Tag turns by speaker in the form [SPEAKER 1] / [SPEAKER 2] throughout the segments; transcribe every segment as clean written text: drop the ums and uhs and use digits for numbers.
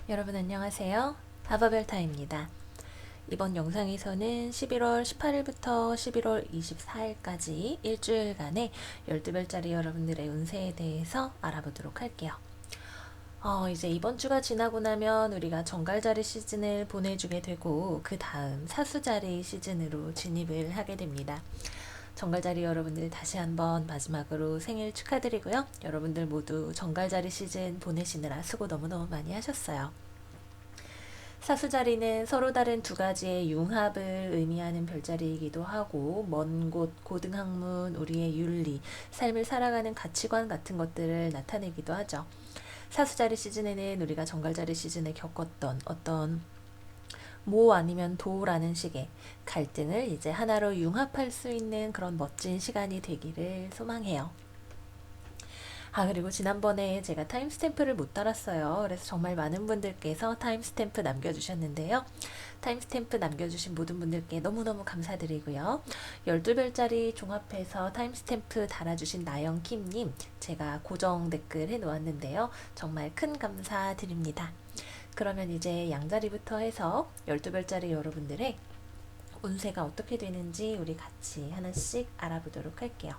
[SPEAKER 1] 여러분 안녕하세요. 하버별타입니다. 이번 영상에서는 11월 18일부터 11월 24일까지 일주일간의 12별짜리 여러분들의 운세에 대해서 알아보도록 할게요. 이제 이번 주가 지나고 나면 우리가 정갈자리 시즌을 보내주게 되고 그 다음 사수자리 시즌으로 진입을 하게 됩니다. 정갈자리 여러분들 다시 한번 마지막으로 생일 축하드리고요. 여러분들 모두 정갈자리 시즌 보내시느라 수고 너무너무 많이 하셨어요. 사수자리는 서로 다른 두 가지의 융합을 의미하는 별자리이기도 하고 먼 곳, 고등학문, 우리의 윤리, 삶을 살아가는 가치관 같은 것들을 나타내기도 하죠. 사수자리 시즌에는 우리가 정갈자리 시즌에 겪었던 어떤 모 아니면 도라는 식의 갈등을 이제 하나로 융합할 수 있는 그런 멋진 시간이 되기를 소망해요. 그리고 지난번에 제가 타임스탬프를 못 달았어요. 그래서 정말 많은 분들께서 타임스탬프 남겨주셨는데요. 타임스탬프 남겨주신 모든 분들께 너무너무 감사드리고요. 12별짜리 종합해서 타임스탬프 달아주신 나영킴님, 제가 고정 댓글 해놓았는데요. 정말 큰 감사드립니다. 그러면 이제 양자리부터 해서 12별짜리 여러분들의 운세가 어떻게 되는지 우리 같이 하나씩 알아보도록 할게요.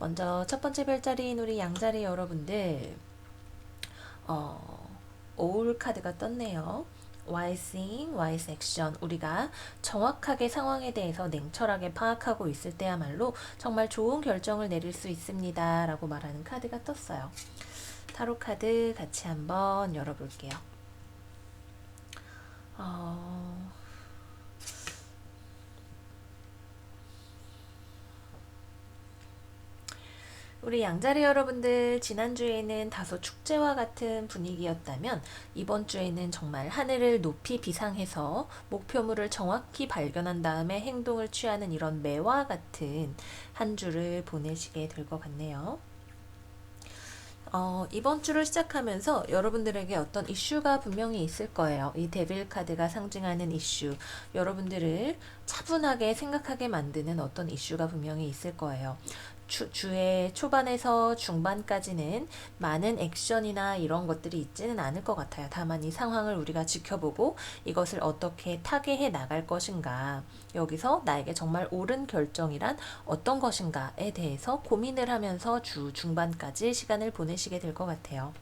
[SPEAKER 1] 먼저 첫 번째 별자리인 우리 양자리 여러분들, 오울 카드가 떴네요. wise in, wise action. 우리가 정확하게 상황에 대해서 냉철하게 파악하고 있을 때야말로 정말 좋은 결정을 내릴 수 있습니다. 라고 말하는 카드가 떴어요. 타로 카드 같이 한번 열어볼게요. 우리 양자리 여러분들, 지난주에는 다소 축제와 같은 분위기였다면 이번 주에는 정말 하늘을 높이 비상해서 목표물을 정확히 발견한 다음에 행동을 취하는 이런 매와 같은 한 주를 보내시게 될 것 같네요. 이번 주를 시작하면서 여러분들에게 어떤 이슈가 분명히 있을 거예요. 이 데빌 카드가 상징하는 이슈, 여러분들을 차분하게 생각하게 만드는 어떤 이슈가 분명히 있을 거예요. 주의 초반에서 중반까지는 많은 액션이나 이런 것들이 있지는 않을 것 같아요. 다만 이 상황을 우리가 지켜보고 이것을 어떻게 타개해 나갈 것인가, 여기서 나에게 정말 옳은 결정이란 어떤 것인가에 대해서 고민을 하면서 주 중반까지 시간을 보내시게 될 것 같아요.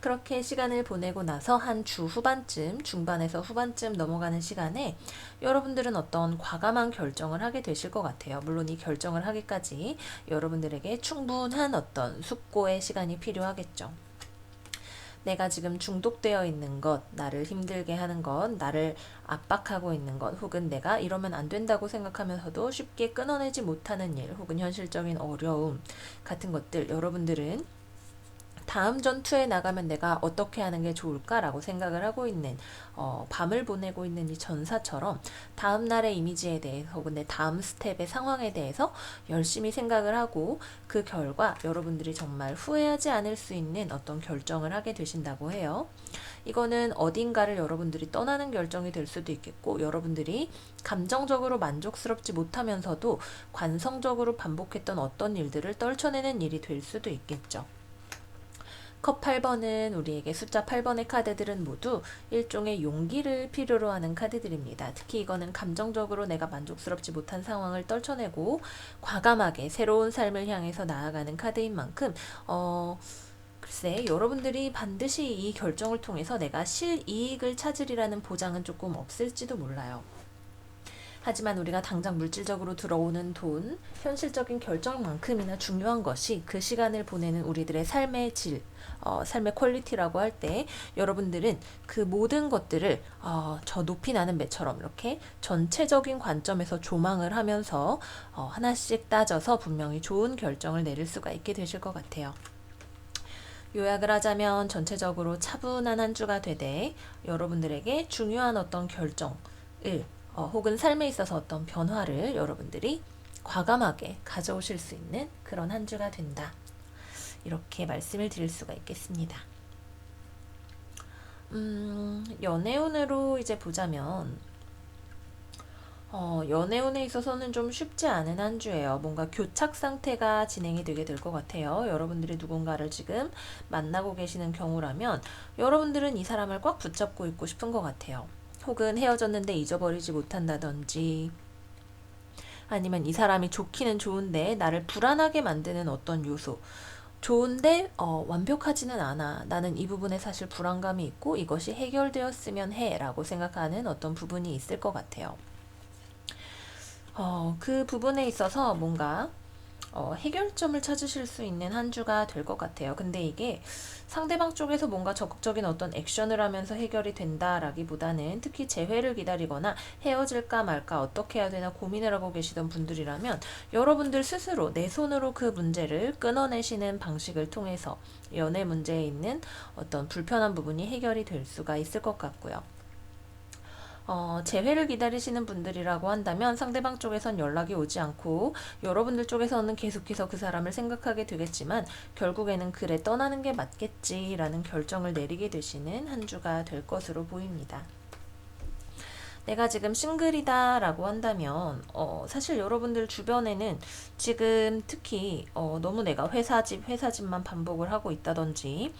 [SPEAKER 1] 그렇게 시간을 보내고 나서 한 주 후반쯤, 중반에서 후반쯤 넘어가는 시간에 여러분들은 어떤 과감한 결정을 하게 되실 것 같아요. 물론 이 결정을 하기까지 여러분들에게 충분한 어떤 숙고의 시간이 필요하겠죠. 내가 지금 중독되어 있는 것, 나를 힘들게 하는 것, 나를 압박하고 있는 것, 혹은 내가 이러면 안 된다고 생각하면서도 쉽게 끊어내지 못하는 일, 혹은 현실적인 어려움 같은 것들, 여러분들은 다음 전투에 나가면 내가 어떻게 하는 게 좋을까라고 생각을 하고 있는, 밤을 보내고 있는 이 전사처럼 다음 날의 이미지에 대해서 혹은 내 다음 스텝의 상황에 대해서 열심히 생각을 하고 그 결과 여러분들이 정말 후회하지 않을 수 있는 어떤 결정을 하게 되신다고 해요. 이거는 어딘가를 여러분들이 떠나는 결정이 될 수도 있겠고, 여러분들이 감정적으로 만족스럽지 못하면서도 관성적으로 반복했던 어떤 일들을 떨쳐내는 일이 될 수도 있겠죠. 컵 8번은 우리에게 숫자 8번의 카드들은 모두 일종의 용기를 필요로 하는 카드들입니다. 특히 이거는 감정적으로 내가 만족스럽지 못한 상황을 떨쳐내고 과감하게 새로운 삶을 향해서 나아가는 카드인 만큼 글쎄, 여러분들이 반드시 이 결정을 통해서 내가 실이익을 찾으리라는 보장은 조금 없을지도 몰라요. 하지만 우리가 당장 물질적으로 들어오는 돈, 현실적인 결정만큼이나 중요한 것이 그 시간을 보내는 우리들의 삶의 질, 삶의 퀄리티라고 할 때 여러분들은 그 모든 것들을 저 높이 나는 배처럼 이렇게 전체적인 관점에서 조망을 하면서 하나씩 따져서 분명히 좋은 결정을 내릴 수가 있게 되실 것 같아요. 요약을 하자면 전체적으로 차분한 한 주가 되되 여러분들에게 중요한 어떤 결정을 혹은 삶에 있어서 어떤 변화를 여러분들이 과감하게 가져오실 수 있는 그런 한 주가 된다. 이렇게 말씀을 드릴 수가 있겠습니다. 연애운으로 이제 보자면 연애운에 있어서는 좀 쉽지 않은 한 주예요. 뭔가 교착 상태가 진행이 되게 될 것 같아요. 여러분들이 누군가를 지금 만나고 계시는 경우라면 여러분들은 이 사람을 꽉 붙잡고 있고 싶은 것 같아요. 혹은 헤어졌는데 잊어버리지 못한다든지 아니면 이 사람이 좋기는 좋은데 나를 불안하게 만드는 어떤 요소. 좋은데 완벽하지는 않아. 나는 이 부분에 사실 불안감이 있고 이것이 해결되었으면 해 라고 생각하는 어떤 부분이 있을 것 같아요. 그 부분에 있어서 뭔가 해결점을 찾으실 수 있는 한 주가 될 것 같아요. 근데 이게 상대방 쪽에서 뭔가 적극적인 어떤 액션을 하면서 해결이 된다라기보다는 특히 재회를 기다리거나 헤어질까 말까 어떻게 해야 되나 고민을 하고 계시던 분들이라면 여러분들 스스로 내 손으로 그 문제를 끊어내시는 방식을 통해서 연애 문제에 있는 어떤 불편한 부분이 해결이 될 수가 있을 것 같고요. 재회를 기다리시는 분들이라고 한다면 상대방 쪽에선 연락이 오지 않고 여러분들 쪽에서는 계속해서 그 사람을 생각하게 되겠지만 결국에는 그래 떠나는 게 맞겠지라는 결정을 내리게 되시는 한 주가 될 것으로 보입니다. 내가 지금 싱글이다 라고 한다면 사실 여러분들 주변에는 지금 특히 너무 내가 회사집만 반복을 하고 있다든지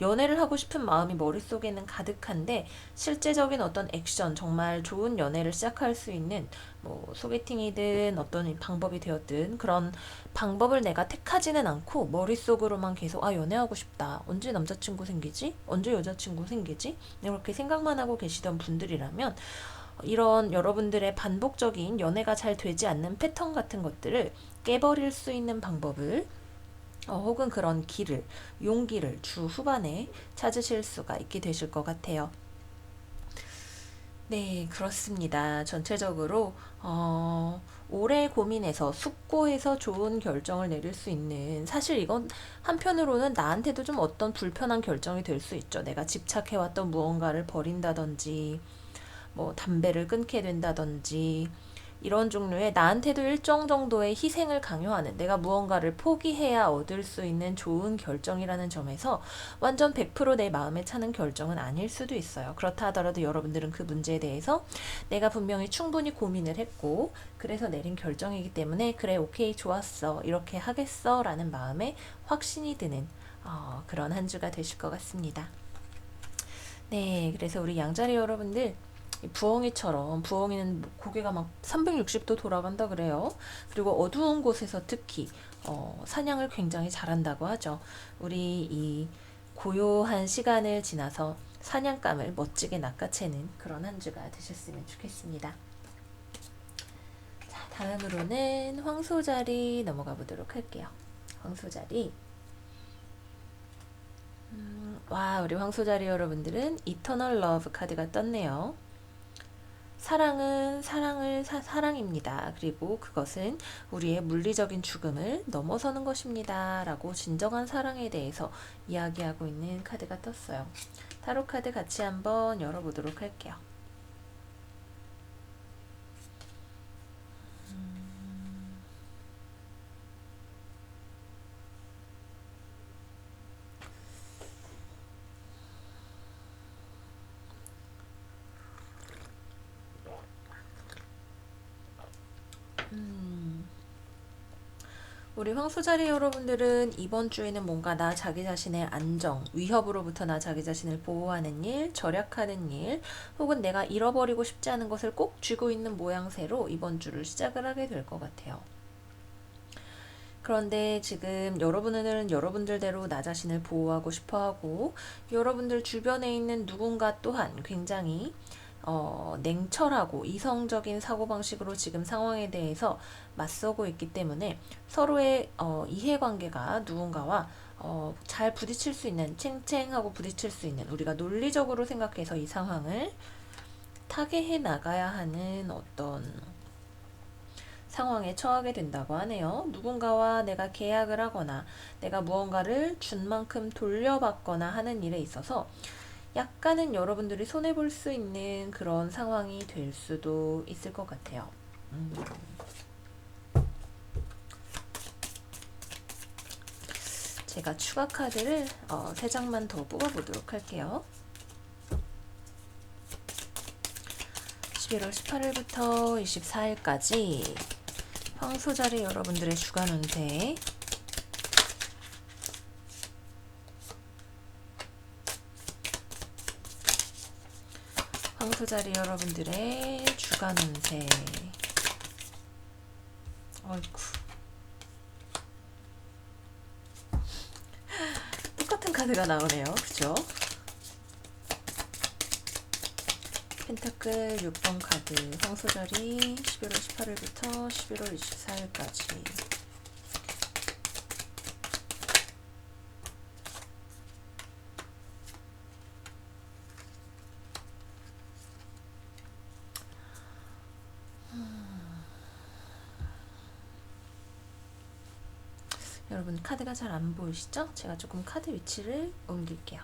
[SPEAKER 1] 연애를 하고 싶은 마음이 머릿속에는 가득한데 실제적인 어떤 액션 정말 좋은 연애를 시작할 수 있는 뭐 소개팅이든 어떤 방법이 되었든 그런 방법을 내가 택하지는 않고 머릿속으로만 계속 연애하고 싶다. 언제 남자친구 생기지? 언제 여자친구 생기지? 이렇게 생각만 하고 계시던 분들이라면 이런 여러분들의 반복적인 연애가 잘 되지 않는 패턴 같은 것들을 깨버릴 수 있는 방법을 혹은 그런 용기를 주 후반에 찾으실 수가 있게 되실 것 같아요. 네, 그렇습니다. 전체적으로 오래 고민해서 숙고해서 좋은 결정을 내릴 수 있는 사실 이건 한편으로는 나한테도 좀 어떤 불편한 결정이 될 수 있죠. 내가 집착해왔던 무언가를 버린다든지 뭐 담배를 끊게 된다든지 이런 종류의 나한테도 일정 정도의 희생을 강요하는 내가 무언가를 포기해야 얻을 수 있는 좋은 결정이라는 점에서 완전 100%내 마음에 차는 결정은 아닐 수도 있어요. 그렇다 하더라도 여러분들은 그 문제에 대해서 내가 분명히 충분히 고민을 했고 그래서 내린 결정이기 때문에 그래 오케이 좋았어 이렇게 하겠어 라는 마음에 확신이 드는 그런 한 주가 되실 것 같습니다. 네, 그래서 우리 양자리 여러분들 부엉이는 고개가 막 360도 돌아간다 그래요. 그리고 어두운 곳에서 특히 사냥을 굉장히 잘한다고 하죠. 우리 이 고요한 시간을 지나서 사냥감을 멋지게 낚아채는 그런 한 주가 되셨으면 좋겠습니다. 자, 다음으로는 황소자리 넘어가 보도록 할게요. 황소자리. 와, 우리 황소자리 여러분들은 이터널 러브 카드가 떴네요. 사랑은 사랑입니다. 그리고 그것은 우리의 물리적인 죽음을 넘어서는 것입니다. 라고 진정한 사랑에 대해서 이야기하고 있는 카드가 떴어요. 타로 카드 같이 한번 열어보도록 할게요. 우리 황소자리 여러분들은 이번 주에는 뭔가 나 자기 자신의 안정, 위협으로부터 나 자기 자신을 보호하는 일, 절약하는 일, 혹은 내가 잃어버리고 싶지 않은 것을 꼭 쥐고 있는 모양새로 이번 주를 시작을 하게 될 것 같아요. 그런데 지금 여러분은 여러분들대로 나 자신을 보호하고 싶어 하고 여러분들 주변에 있는 누군가 또한 굉장히 냉철하고 이성적인 사고방식으로 지금 상황에 대해서 맞서고 있기 때문에 서로의 이해관계가 누군가와 잘 부딪힐 수 있는 쨍쨍하고 부딪힐 수 있는 우리가 논리적으로 생각해서 이 상황을 타개해 나가야 하는 어떤 상황에 처하게 된다고 하네요. 누군가와 내가 계약을 하거나 내가 무언가를 준 만큼 돌려받거나 하는 일에 있어서 약간은 여러분들이 손해볼 수 있는 그런 상황이 될 수도 있을 것 같아요. 제가 추가 카드를 3장만 더 뽑아보도록 할게요. 11월 18일부터 24일까지 황소자리 여러분들의 주간 운세. 황소자리 여러분들의 주간 운세. 어이쿠. 똑같은 카드가 나오네요. 그죠? 펜타클 6번 카드. 황소자리 11월 18일부터 11월 24일까지. 여러분 카드가 잘 안 보이시죠? 제가 조금 카드 위치를 옮길게요.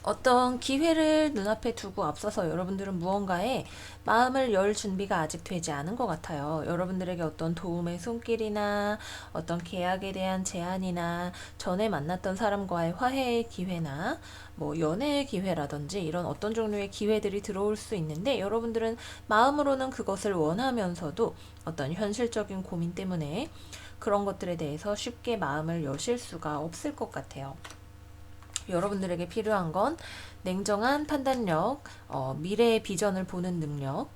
[SPEAKER 1] 어떤 기회를 눈앞에 두고 앞서서 여러분들은 무언가에 마음을 열 준비가 아직 되지 않은 것 같아요. 여러분들에게 어떤 도움의 손길이나 어떤 계약에 대한 제안이나 전에 만났던 사람과의 화해의 기회나 뭐 연애의 기회라든지 이런 어떤 종류의 기회들이 들어올 수 있는데, 여러분들은 마음으로는 그것을 원하면서도 어떤 현실적인 고민 때문에 그런 것들에 대해서 쉽게 마음을 여실 수가 없을 것 같아요. 여러분들에게 필요한 건 냉정한 판단력, 미래의 비전을 보는 능력,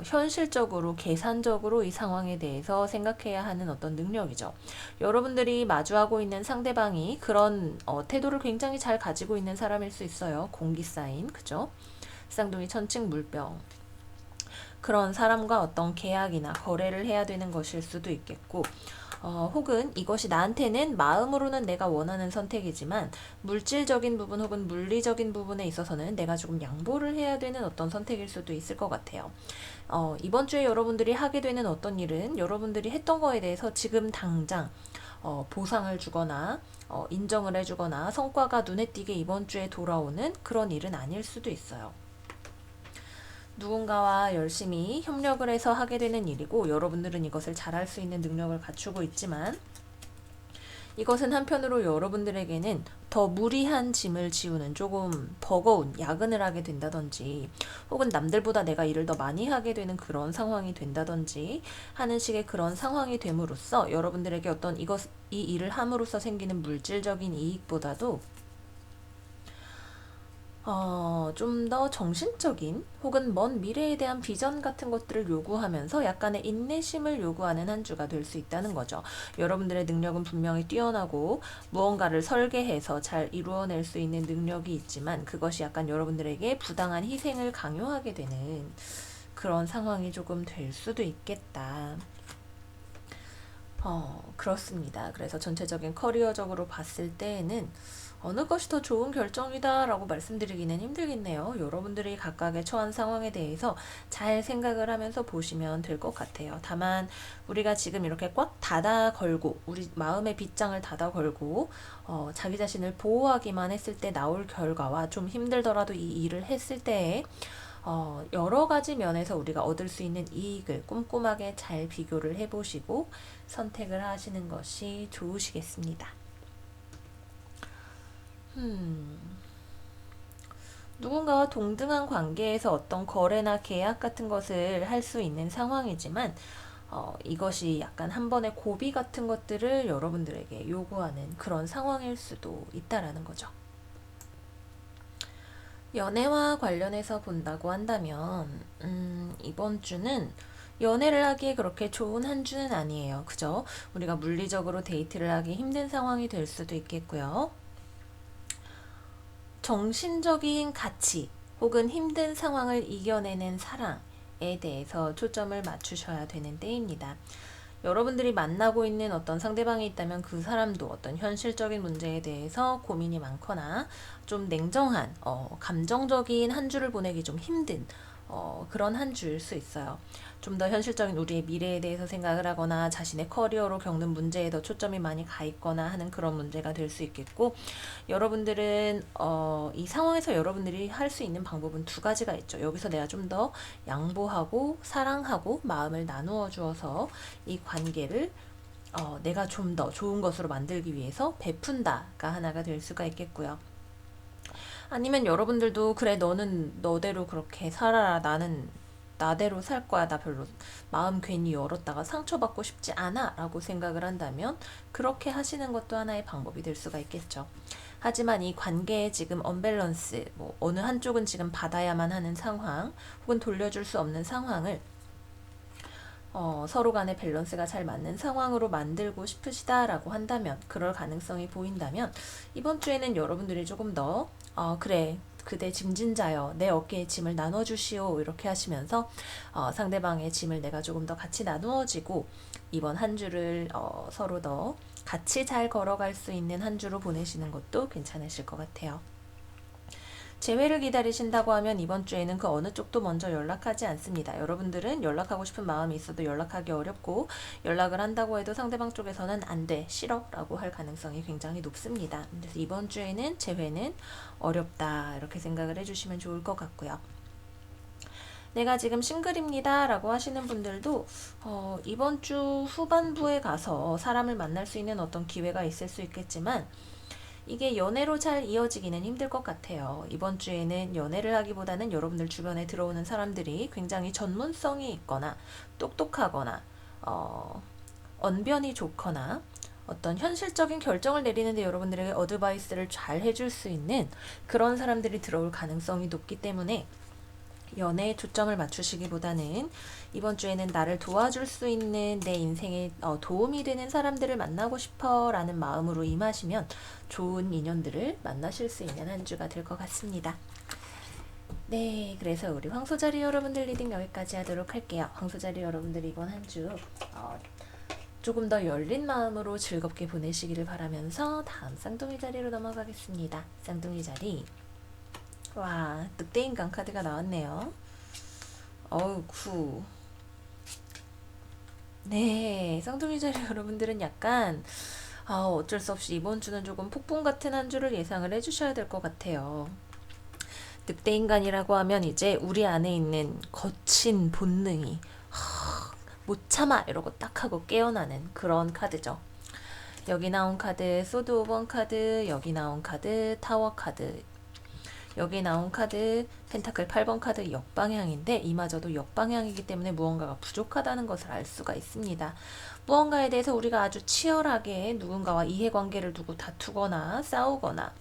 [SPEAKER 1] 현실적으로 계산적으로 이 상황에 대해서 생각해야 하는 어떤 능력이죠. 여러분들이 마주하고 있는 상대방이 그런 태도를 굉장히 잘 가지고 있는 사람일 수 있어요. 공기 사인, 그죠? 쌍둥이 천칭 물병. 그런 사람과 어떤 계약이나 거래를 해야 되는 것일 수도 있겠고, 혹은 이것이 나한테는 마음으로는 내가 원하는 선택이지만 물질적인 부분 혹은 물리적인 부분에 있어서는 내가 조금 양보를 해야 되는 어떤 선택일 수도 있을 것 같아요. 이번 주에 여러분들이 하게 되는 어떤 일은 여러분들이 했던 거에 대해서 지금 당장 보상을 주거나 인정을 해주거나 성과가 눈에 띄게 이번 주에 돌아오는 그런 일은 아닐 수도 있어요. 누군가와 열심히 협력을 해서 하게 되는 일이고, 여러분들은 이것을 잘할 수 있는 능력을 갖추고 있지만, 이것은 한편으로 여러분들에게는 더 무리한 짐을 지우는 조금 버거운 야근을 하게 된다든지, 혹은 남들보다 내가 일을 더 많이 하게 되는 그런 상황이 된다든지 하는 식의 그런 상황이 됨으로써 여러분들에게 어떤 이 일을 함으로써 생기는 물질적인 이익보다도 좀 더 정신적인 혹은 먼 미래에 대한 비전 같은 것들을 요구하면서 약간의 인내심을 요구하는 한 주가 될 수 있다는 거죠. 여러분들의 능력은 분명히 뛰어나고 무언가를 설계해서 잘 이루어낼 수 있는 능력이 있지만, 그것이 약간 여러분들에게 부당한 희생을 강요하게 되는 그런 상황이 조금 될 수도 있겠다. 그렇습니다. 그래서 전체적인 커리어적으로 봤을 때에는 어느 것이 더 좋은 결정이다 라고 말씀드리기는 힘들겠네요. 여러분들이 각각의 처한 상황에 대해서 잘 생각을 하면서 보시면 될 것 같아요. 다만 우리가 지금 이렇게 꽉 닫아 걸고 우리 마음의 빗장을 닫아 걸고 자기 자신을 보호하기만 했을 때 나올 결과와 좀 힘들더라도 이 일을 했을 때에 여러 가지 면에서 우리가 얻을 수 있는 이익을 꼼꼼하게 잘 비교를 해보시고 선택을 하시는 것이 좋으시겠습니다. 누군가와 동등한 관계에서 어떤 거래나 계약 같은 것을 할 수 있는 상황이지만, 이것이 약간 한 번의 고비 같은 것들을 여러분들에게 요구하는 그런 상황일 수도 있다라는 거죠. 연애와 관련해서 본다고 한다면 이번 주는 연애를 하기에 그렇게 좋은 한 주는 아니에요. 그죠? 우리가 물리적으로 데이트를 하기 힘든 상황이 될 수도 있겠고요. 정신적인 가치 혹은 힘든 상황을 이겨내는 사랑에 대해서 초점을 맞추셔야 되는 때입니다. 여러분들이 만나고 있는 어떤 상대방이 있다면 그 사람도 어떤 현실적인 문제에 대해서 고민이 많거나 좀 냉정한 감정적인 한 주를 보내기 좀 힘든 그런 한 주일 수 있어요. 좀 더 현실적인 우리의 미래에 대해서 생각을 하거나 자신의 커리어로 겪는 문제에 더 초점이 많이 가 있거나 하는 그런 문제가 될 수 있겠고, 여러분들은 이 상황에서 여러분들이 할 수 있는 방법은 두 가지가 있죠. 여기서 내가 좀 더 양보하고 사랑하고 마음을 나누어 주어서 이 관계를 내가 좀 더 좋은 것으로 만들기 위해서 베푼다가 하나가 될 수가 있겠고요. 아니면 여러분들도 그래 너는 너대로 그렇게 살아라 나는 나대로 살 거야 나 별로 마음 괜히 열었다가 상처받고 싶지 않아 라고 생각을 한다면 그렇게 하시는 것도 하나의 방법이 될 수가 있겠죠. 하지만 이 관계의 지금 언밸런스 뭐 어느 한쪽은 지금 받아야만 하는 상황 혹은 돌려줄 수 없는 상황을 서로 간의 밸런스가 잘 맞는 상황으로 만들고 싶으시다라고 한다면 그럴 가능성이 보인다면 이번 주에는 여러분들이 조금 더 그래 그대 짐진자여 내 어깨에 짐을 나눠주시오 이렇게 하시면서 상대방의 짐을 내가 조금 더 같이 나누어지고 이번 한 주를 서로 더 같이 잘 걸어갈 수 있는 한 주로 보내시는 것도 괜찮으실 것 같아요. 재회를 기다리신다고 하면 이번 주에는 그 어느 쪽도 먼저 연락하지 않습니다. 여러분들은 연락하고 싶은 마음이 있어도 연락하기 어렵고 연락을 한다고 해도 상대방 쪽에서는 안 돼, 싫어 라고 할 가능성이 굉장히 높습니다. 그래서 이번 주에는 재회는 어렵다 이렇게 생각을 해주시면 좋을 것 같고요. 내가 지금 싱글입니다 라고 하시는 분들도 이번 주 후반부에 가서 사람을 만날 수 있는 어떤 기회가 있을 수 있겠지만 이게 연애로 잘 이어지기는 힘들 것 같아요. 이번 주에는 연애를 하기보다는 여러분들 주변에 들어오는 사람들이 굉장히 전문성이 있거나 똑똑하거나 언변이 좋거나 어떤 현실적인 결정을 내리는데 여러분들에게 어드바이스를 잘 해줄 수 있는 그런 사람들이 들어올 가능성이 높기 때문에 연애에 초점을 맞추시기보다는 이번 주에는 나를 도와줄 수 있는 내 인생에 도움이 되는 사람들을 만나고 싶어 라는 마음으로 임하시면 좋은 인연들을 만나실 수 있는 한 주가 될 것 같습니다. 네, 그래서 우리 황소자리 여러분들 리딩 여기까지 하도록 할게요. 황소자리 여러분들 이번 한 주 조금 더 열린 마음으로 즐겁게 보내시기를 바라면서 다음 쌍둥이 자리로 넘어가겠습니다. 쌍둥이 자리 와, 늑대인간 카드가 나왔네요. 어우, 구. 네, 쌍둥이 자리 여러분들은 약간 어쩔 수 없이 이번 주는 조금 폭풍 같은 한 주를 예상을 해주셔야 될 것 같아요. 늑대인간이라고 하면 이제 우리 안에 있는 거친 본능이 못 참아 이러고 딱 하고 깨어나는 그런 카드죠. 여기 나온 카드 소드 5번 카드, 여기 나온 카드 타워 카드, 여기 나온 카드 펜타클 8번 카드 역방향인데 이마저도 역방향이기 때문에 무언가가 부족하다는 것을 알 수가 있습니다. 무언가에 대해서 우리가 아주 치열하게 누군가와 이해관계를 두고 다투거나 싸우거나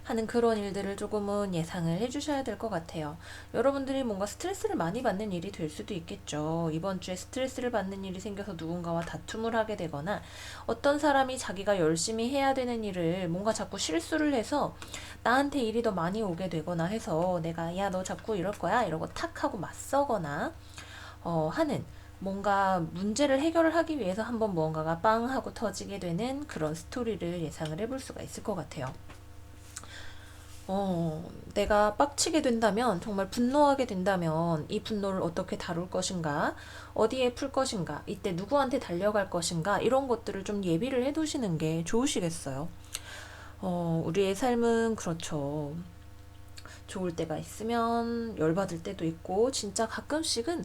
[SPEAKER 1] 하는 그런 일들을 조금은 예상을 해주셔야 될 것 같아요. 여러분들이 뭔가 스트레스를 많이 받는 일이 될 수도 있겠죠. 이번 주에 스트레스를 받는 일이 생겨서 누군가와 다툼을 하게 되거나 어떤 사람이 자기가 열심히 해야 되는 일을 뭔가 자꾸 실수를 해서 나한테 일이 더 많이 오게 되거나 해서 내가 야 너 자꾸 이럴 거야 이러고 탁 하고 맞서거나 하는 뭔가 문제를 해결을 하기 위해서 한번 무언가가 빵 하고 터지게 되는 그런 스토리를 예상을 해볼 수가 있을 것 같아요. 내가 빡치게 된다면, 정말 분노하게 된다면, 이 분노를 어떻게 다룰 것인가, 어디에 풀 것인가, 이때 누구한테 달려갈 것인가, 이런 것들을 좀 예비를 해 두시는 게 좋으시겠어요. 우리의 삶은 그렇죠. 좋을 때가 있으면 열받을 때도 있고, 진짜 가끔씩은,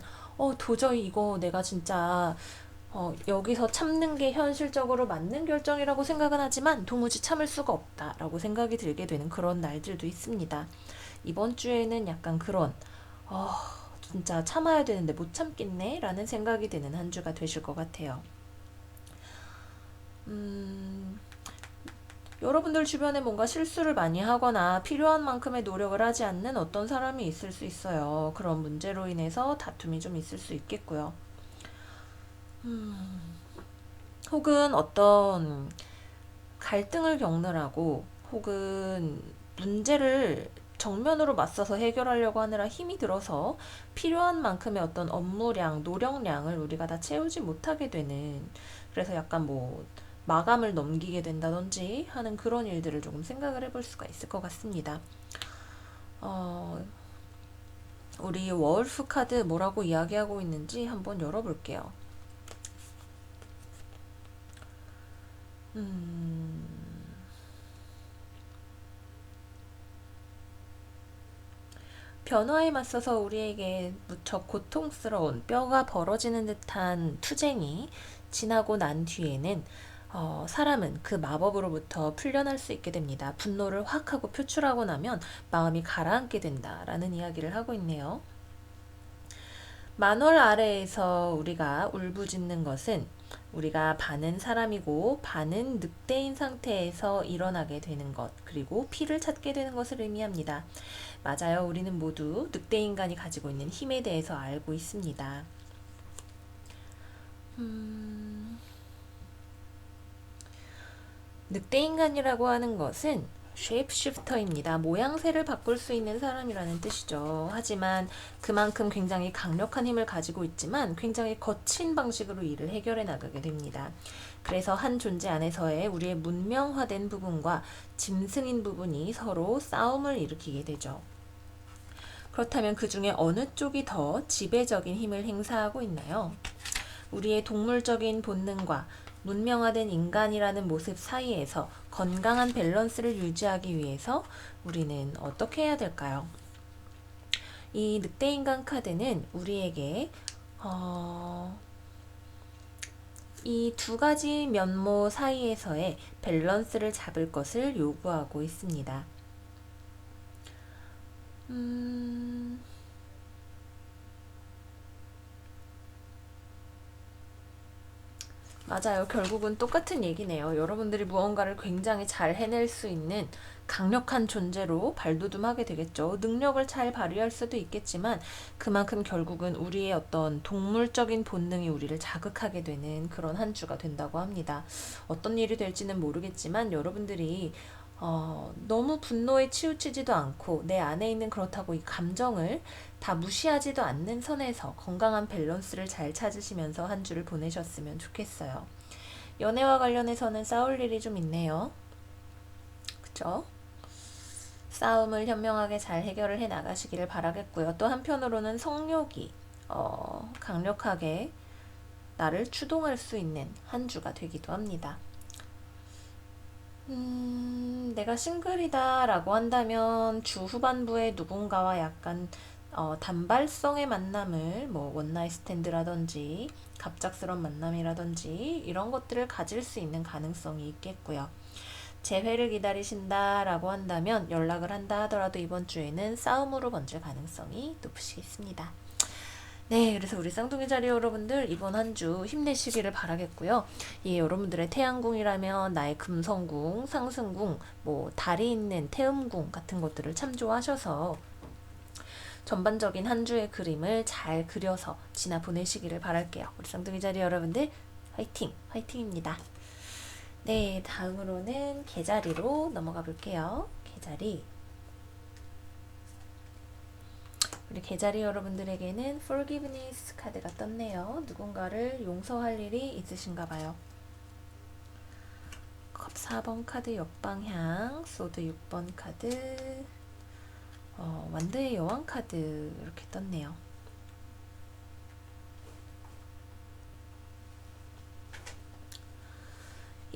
[SPEAKER 1] 도저히 이거 내가 진짜 여기서 참는 게 현실적으로 맞는 결정이라고 생각은 하지만 도무지 참을 수가 없다라고 생각이 들게 되는 그런 날들도 있습니다. 이번 주에는 약간 그런 어, 진짜 참아야 되는데 못 참겠네 라는 생각이 드는 한 주가 되실 것 같아요. 여러분들 주변에 뭔가 실수를 많이 하거나 필요한 만큼의 노력을 하지 않는 어떤 사람이 있을 수 있어요. 그런 문제로 인해서 다툼이 좀 있을 수 있겠고요. 혹은 어떤 갈등을 겪느라고 혹은 문제를 정면으로 맞서서 해결하려고 하느라 힘이 들어서 필요한 만큼의 어떤 업무량, 노력량을 우리가 다 채우지 못하게 되는 그래서 약간 뭐 마감을 넘기게 된다든지 하는 그런 일들을 조금 생각을 해볼 수가 있을 것 같습니다. 어, 우리 월프 카드 뭐라고 이야기하고 있는지 한번 열어볼게요. 변화에 맞서서 우리에게 무척 고통스러운 뼈가 벌어지는 듯한 투쟁이 지나고 난 뒤에는 사람은 그 마법으로부터 풀려날 수 있게 됩니다. 분노를 확 하고 표출하고 나면 마음이 가라앉게 된다라는 이야기를 하고 있네요. 만월 아래에서 우리가 울부짖는 것은 우리가 반은 사람이고 반은 늑대인 상태에서 일어나게 되는 것, 그리고 피를 찾게 되는 것을 의미합니다. 맞아요. 우리는 모두 늑대 인간이 가지고 있는 힘에 대해서 알고 있습니다. 늑대 인간이라고 하는 것은 쉐이프시프터입니다. 모양새를 바꿀 수 있는 사람이라는 뜻이죠. 하지만 그만큼 굉장히 강력한 힘을 가지고 있지만 굉장히 거친 방식으로 일을 해결해 나가게 됩니다. 그래서 한 존재 안에서의 우리의 문명화된 부분과 짐승인 부분이 서로 싸움을 일으키게 되죠. 그렇다면 그 중에 어느 쪽이 더 지배적인 힘을 행사하고 있나요? 우리의 동물적인 본능과 문명화된 인간이라는 모습 사이에서 건강한 밸런스를 유지하기 위해서 우리는 어떻게 해야 될까요? 이 늑대 인간 카드는 우리에게 이 두 가지 면모 사이에서의 밸런스를 잡을 것을 요구하고 있습니다. 맞아요. 결국은 똑같은 얘기네요. 여러분들이 무언가를 굉장히 잘 해낼 수 있는 강력한 존재로 발돋움하게 되겠죠. 능력을 잘 발휘할 수도 있겠지만 그만큼 결국은 우리의 어떤 동물적인 본능이 우리를 자극하게 되는 그런 한 주가 된다고 합니다. 어떤 일이 될지는 모르겠지만 여러분들이 너무 분노에 치우치지도 않고 내 안에 있는 그렇다고 이 감정을 다 무시하지도 않는 선에서 건강한 밸런스를 잘 찾으시면서 한 주를 보내셨으면 좋겠어요. 연애와 관련해서는 싸울 일이 좀 있네요. 그쵸? 싸움을 현명하게 잘 해결을 해 나가시기를 바라겠고요. 또 한편으로는 성욕이 강력하게 나를 추동할 수 있는 한 주가 되기도 합니다. 내가 싱글이다 라고 한다면 주 후반부에 누군가와 약간 단발성의 만남을 뭐 원나잇 스탠드라든지 갑작스런 만남이라든지 이런 것들을 가질 수 있는 가능성이 있겠고요. 재회를 기다리신다 라고 한다면 연락을 한다 하더라도 이번 주에는 싸움으로 번질 가능성이 높으시겠습니다. 네, 그래서 우리 쌍둥이 자리 여러분들 이번 한 주 힘내시기를 바라겠고요. 예, 여러분들의 태양궁이라면 나의 금성궁, 상승궁, 뭐 달이 있는 태음궁 같은 것들을 참조하셔서 전반적인 한 주의 그림을 잘 그려서 지나 보내시기를 바랄게요. 우리 쌍둥이 자리 여러분들 화이팅! 화이팅입니다. 네, 다음으로는 개자리로 넘어가 볼게요. 개자리. 우리 개자리 여러분들에게는 Forgiveness 카드가 떴네요. 누군가를 용서할 일이 있으신가 봐요. 컵 4번 카드 역방향, 소드 6번 카드, 완드의 여왕 카드 이렇게 떴네요.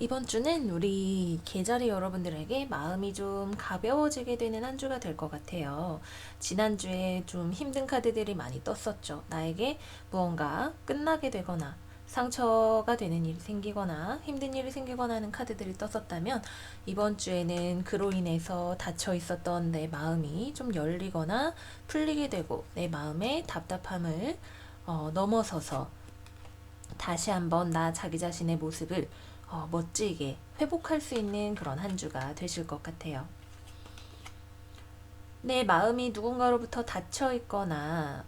[SPEAKER 1] 이번 주는 우리 개자리 여러분들에게 마음이 좀 가벼워지게 되는 한 주가 될 것 같아요. 지난주에 좀 힘든 카드들이 많이 떴었죠. 나에게 무언가 끝나게 되거나 상처가 되는 일이 생기거나 힘든 일이 생기거나 하는 카드들이 떴었다면 이번 주에는 그로 인해서 닫혀 있었던 내 마음이 좀 열리거나 풀리게 되고 내 마음의 답답함을 넘어서서 다시 한번 나 자기 자신의 모습을 멋지게 회복할 수 있는 그런 한 주가 되실 것 같아요. 내 마음이 누군가로부터 닫혀 있거나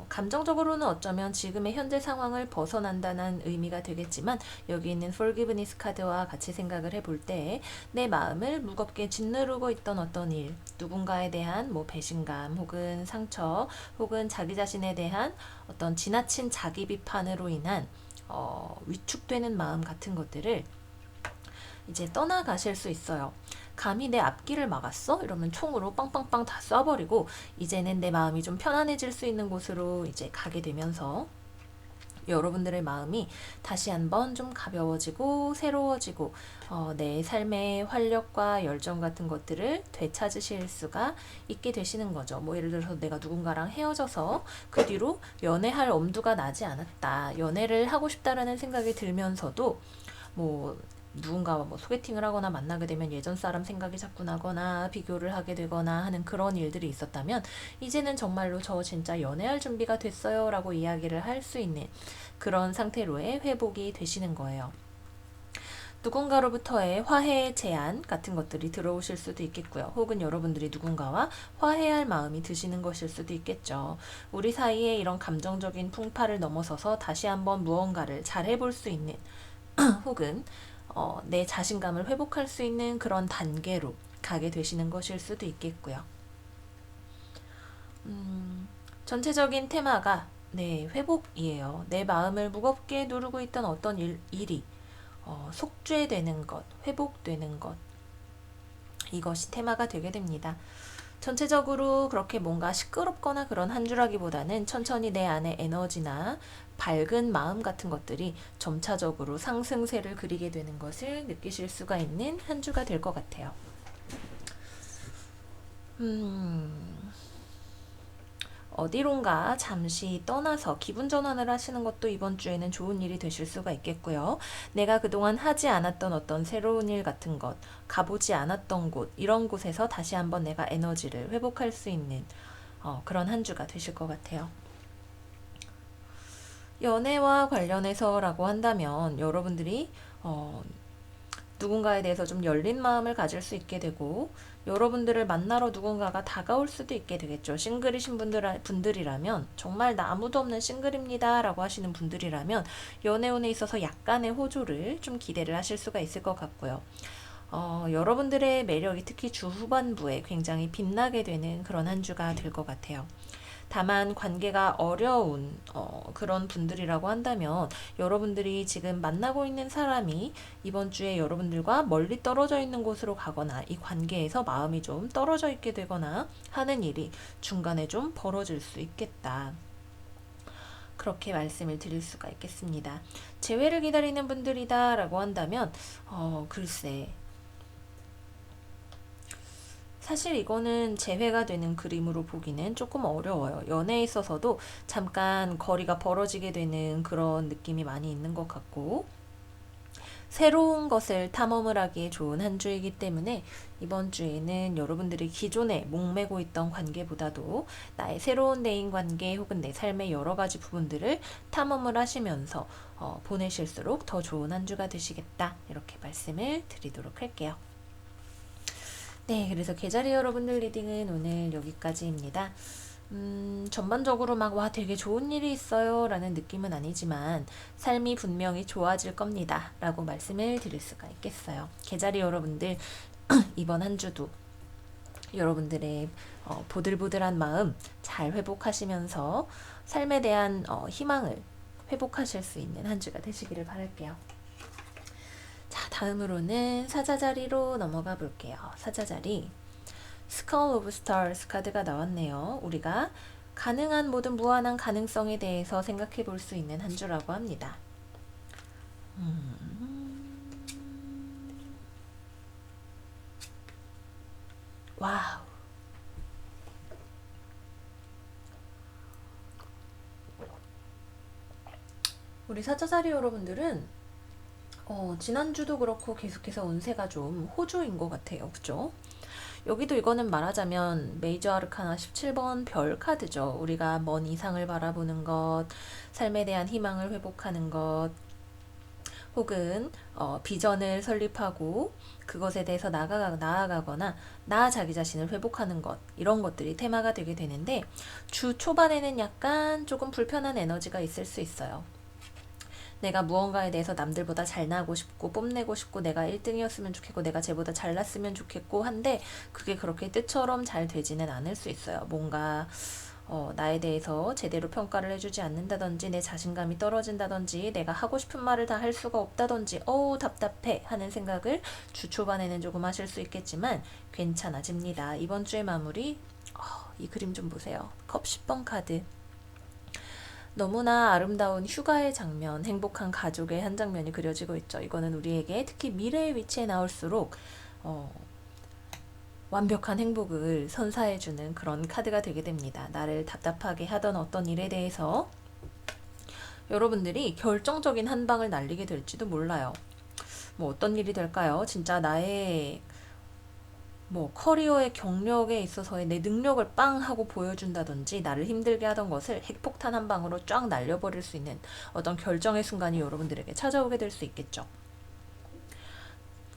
[SPEAKER 1] 감정적으로는 어쩌면 지금의 현재 상황을 벗어난다는 의미가 되겠지만 여기 있는 Forgiveness 카드와 같이 생각을 해볼 때 내 마음을 무겁게 짓누르고 있던 어떤 일, 누군가에 대한 뭐 배신감 혹은 상처 혹은 자기 자신에 대한 어떤 지나친 자기 비판으로 인한 위축되는 마음 같은 것들을 이제 떠나가실 수 있어요. 감히 내 앞길을 막았어? 이러면 총으로 빵빵빵 다 쏴버리고 이제는 내 마음이 좀 편안해질 수 있는 곳으로 이제 가게 되면서 여러분들의 마음이 다시 한번 좀 가벼워지고 새로워지고 내 삶의 활력과 열정 같은 것들을 되찾으실 수가 있게 되시는 거죠. 뭐 예를 들어서 내가 누군가랑 헤어져서 그 뒤로 연애할 엄두가 나지 않았다. 연애를 하고 싶다라는 생각이 들면서도 뭐 누군가와 뭐 소개팅을 하거나 만나게 되면 예전 사람 생각이 자꾸 나거나 비교를 하게 되거나 하는 그런 일들이 있었다면 이제는 정말로 저 진짜 연애할 준비가 됐어요 라고 이야기를 할 수 있는 그런 상태로의 회복이 되시는 거예요. 누군가로부터의 화해 제안 같은 것들이 들어오실 수도 있겠고요. 혹은 여러분들이 누군가와 화해할 마음이 드시는 것일 수도 있겠죠. 우리 사이에 이런 감정적인 풍파를 넘어서서 다시 한번 무언가를 잘 해볼 수 있는 혹은 내 자신감을 회복할 수 있는 그런 단계로 가게 되시는 것일 수도 있겠고요. 전체적인 테마가 네, 회복이에요. 내 마음을 무겁게 누르고 있던 어떤 일이 속죄되는 것, 회복되는 것, 이것이 테마가 되게 됩니다. 전체적으로 그렇게 뭔가 시끄럽거나 그런 한 주라기보다는 천천히 내 안의 에너지나 밝은 마음 같은 것들이 점차적으로 상승세를 그리게 되는 것을 느끼실 수가 있는 한 주가 될 것 같아요. 어디론가 잠시 떠나서 기분 전환을 하시는 것도 이번 주에는 좋은 일이 되실 수가 있겠고요. 내가 그동안 하지 않았던 어떤 새로운 일 같은 것, 가보지 않았던 곳, 이런 곳에서 다시 한번 내가 에너지를 회복할 수 있는 그런 한 주가 되실 것 같아요. 연애와 관련해서라고 한다면 여러분들이 누군가에 대해서 좀 열린 마음을 가질 수 있게 되고 여러분들을 만나러 누군가가 다가올 수도 있게 되겠죠. 싱글이신 분들이라면 정말 나 아무도 없는 싱글입니다 라고 하시는 분들이라면 연애운에 있어서 약간의 호조를 좀 기대를 하실 수가 있을 것 같고요. 여러분들의 매력이 특히 주 후반부에 굉장히 빛나게 되는 그런 한 주가 될 것 같아요. 다만 관계가 어려운 그런 분들이라고 한다면 여러분들이 지금 만나고 있는 사람이 이번 주에 여러분들과 멀리 떨어져 있는 곳으로 가거나 이 관계에서 마음이 좀 떨어져 있게 되거나 하는 일이 중간에 좀 벌어질 수 있겠다. 그렇게 말씀을 드릴 수가 있겠습니다. 재회를 기다리는 분들이다 라고 한다면 글쎄 사실 이거는 재회가 되는 그림으로 보기는 조금 어려워요. 연애에 있어서도 잠깐 거리가 벌어지게 되는 그런 느낌이 많이 있는 것 같고 새로운 것을 탐험을 하기에 좋은 한 주이기 때문에 이번 주에는 여러분들이 기존에 목매고 있던 관계보다도 나의 새로운 대인관계 혹은 내 삶의 여러 가지 부분들을 탐험을 하시면서 보내실수록 더 좋은 한 주가 되시겠다 이렇게 말씀을 드리도록 할게요. 네, 그래서 계자리 여러분들 리딩은 오늘 여기까지입니다. 전반적으로 막, 와, 되게 좋은 일이 있어요 라는 느낌은 아니지만 삶이 분명히 좋아질 겁니다 라고 말씀을 드릴 수가 있겠어요. 계자리 여러분들 이번 한 주도 여러분들의 보들보들한 마음 잘 회복하시면서 삶에 대한 희망을 회복하실 수 있는 한 주가 되시기를 바랄게요. 자, 다음으로는 사자자리로 넘어가 볼게요. 사자자리 스컬 오브 스타즈 카드가 나왔네요. 우리가 가능한 모든 무한한 가능성에 대해서 생각해 볼 수 있는 한 주라고 합니다. 와우. 우리 사자자리 여러분들은 지난주도 그렇고 계속해서 운세가 좀 호조인 것 같아요. 그죠? 여기도 이거는 말하자면 메이저 아르카나 17번 별 카드죠. 우리가 먼 이상을 바라보는 것, 삶에 대한 희망을 회복하는 것, 혹은 비전을 설립하고 그것에 대해서 나아가거나 나 자기 자신을 회복하는 것 이런 것들이 테마가 되게 되는데 주 초반에는 약간 조금 불편한 에너지가 있을 수 있어요. 내가 무언가에 대해서 남들보다 잘나고 싶고 뽐내고 싶고 내가 1등이었으면 좋겠고 내가 쟤보다 잘났으면 좋겠고 한데 그게 그렇게 뜻처럼 잘 되지는 않을 수 있어요. 뭔가 나에 대해서 제대로 평가를 해주지 않는다든지 내 자신감이 떨어진다든지 내가 하고 싶은 말을 다 할 수가 없다든지 어우 답답해 하는 생각을 주 초반에는 조금 하실 수 있겠지만 괜찮아집니다. 이번 주의 마무리 이 그림 좀 보세요. 컵 10번 카드 너무나 아름다운 휴가의 장면, 행복한 가족의 한 장면이 그려지고 있죠. 이거는 우리에게 특히 미래의 위치에 나올수록 완벽한 행복을 선사해주는 그런 카드가 되게 됩니다. 나를 답답하게 하던 어떤 일에 대해서 여러분들이 결정적인 한 방을 날리게 될지도 몰라요. 뭐 어떤 일이 될까요? 진짜 나의 뭐 커리어의 경력에 있어서의 내 능력을 빵 하고 보여준다든지 나를 힘들게 하던 것을 핵폭탄 한 방으로 쫙 날려버릴 수 있는 어떤 결정의 순간이 여러분들에게 찾아오게 될 수 있겠죠.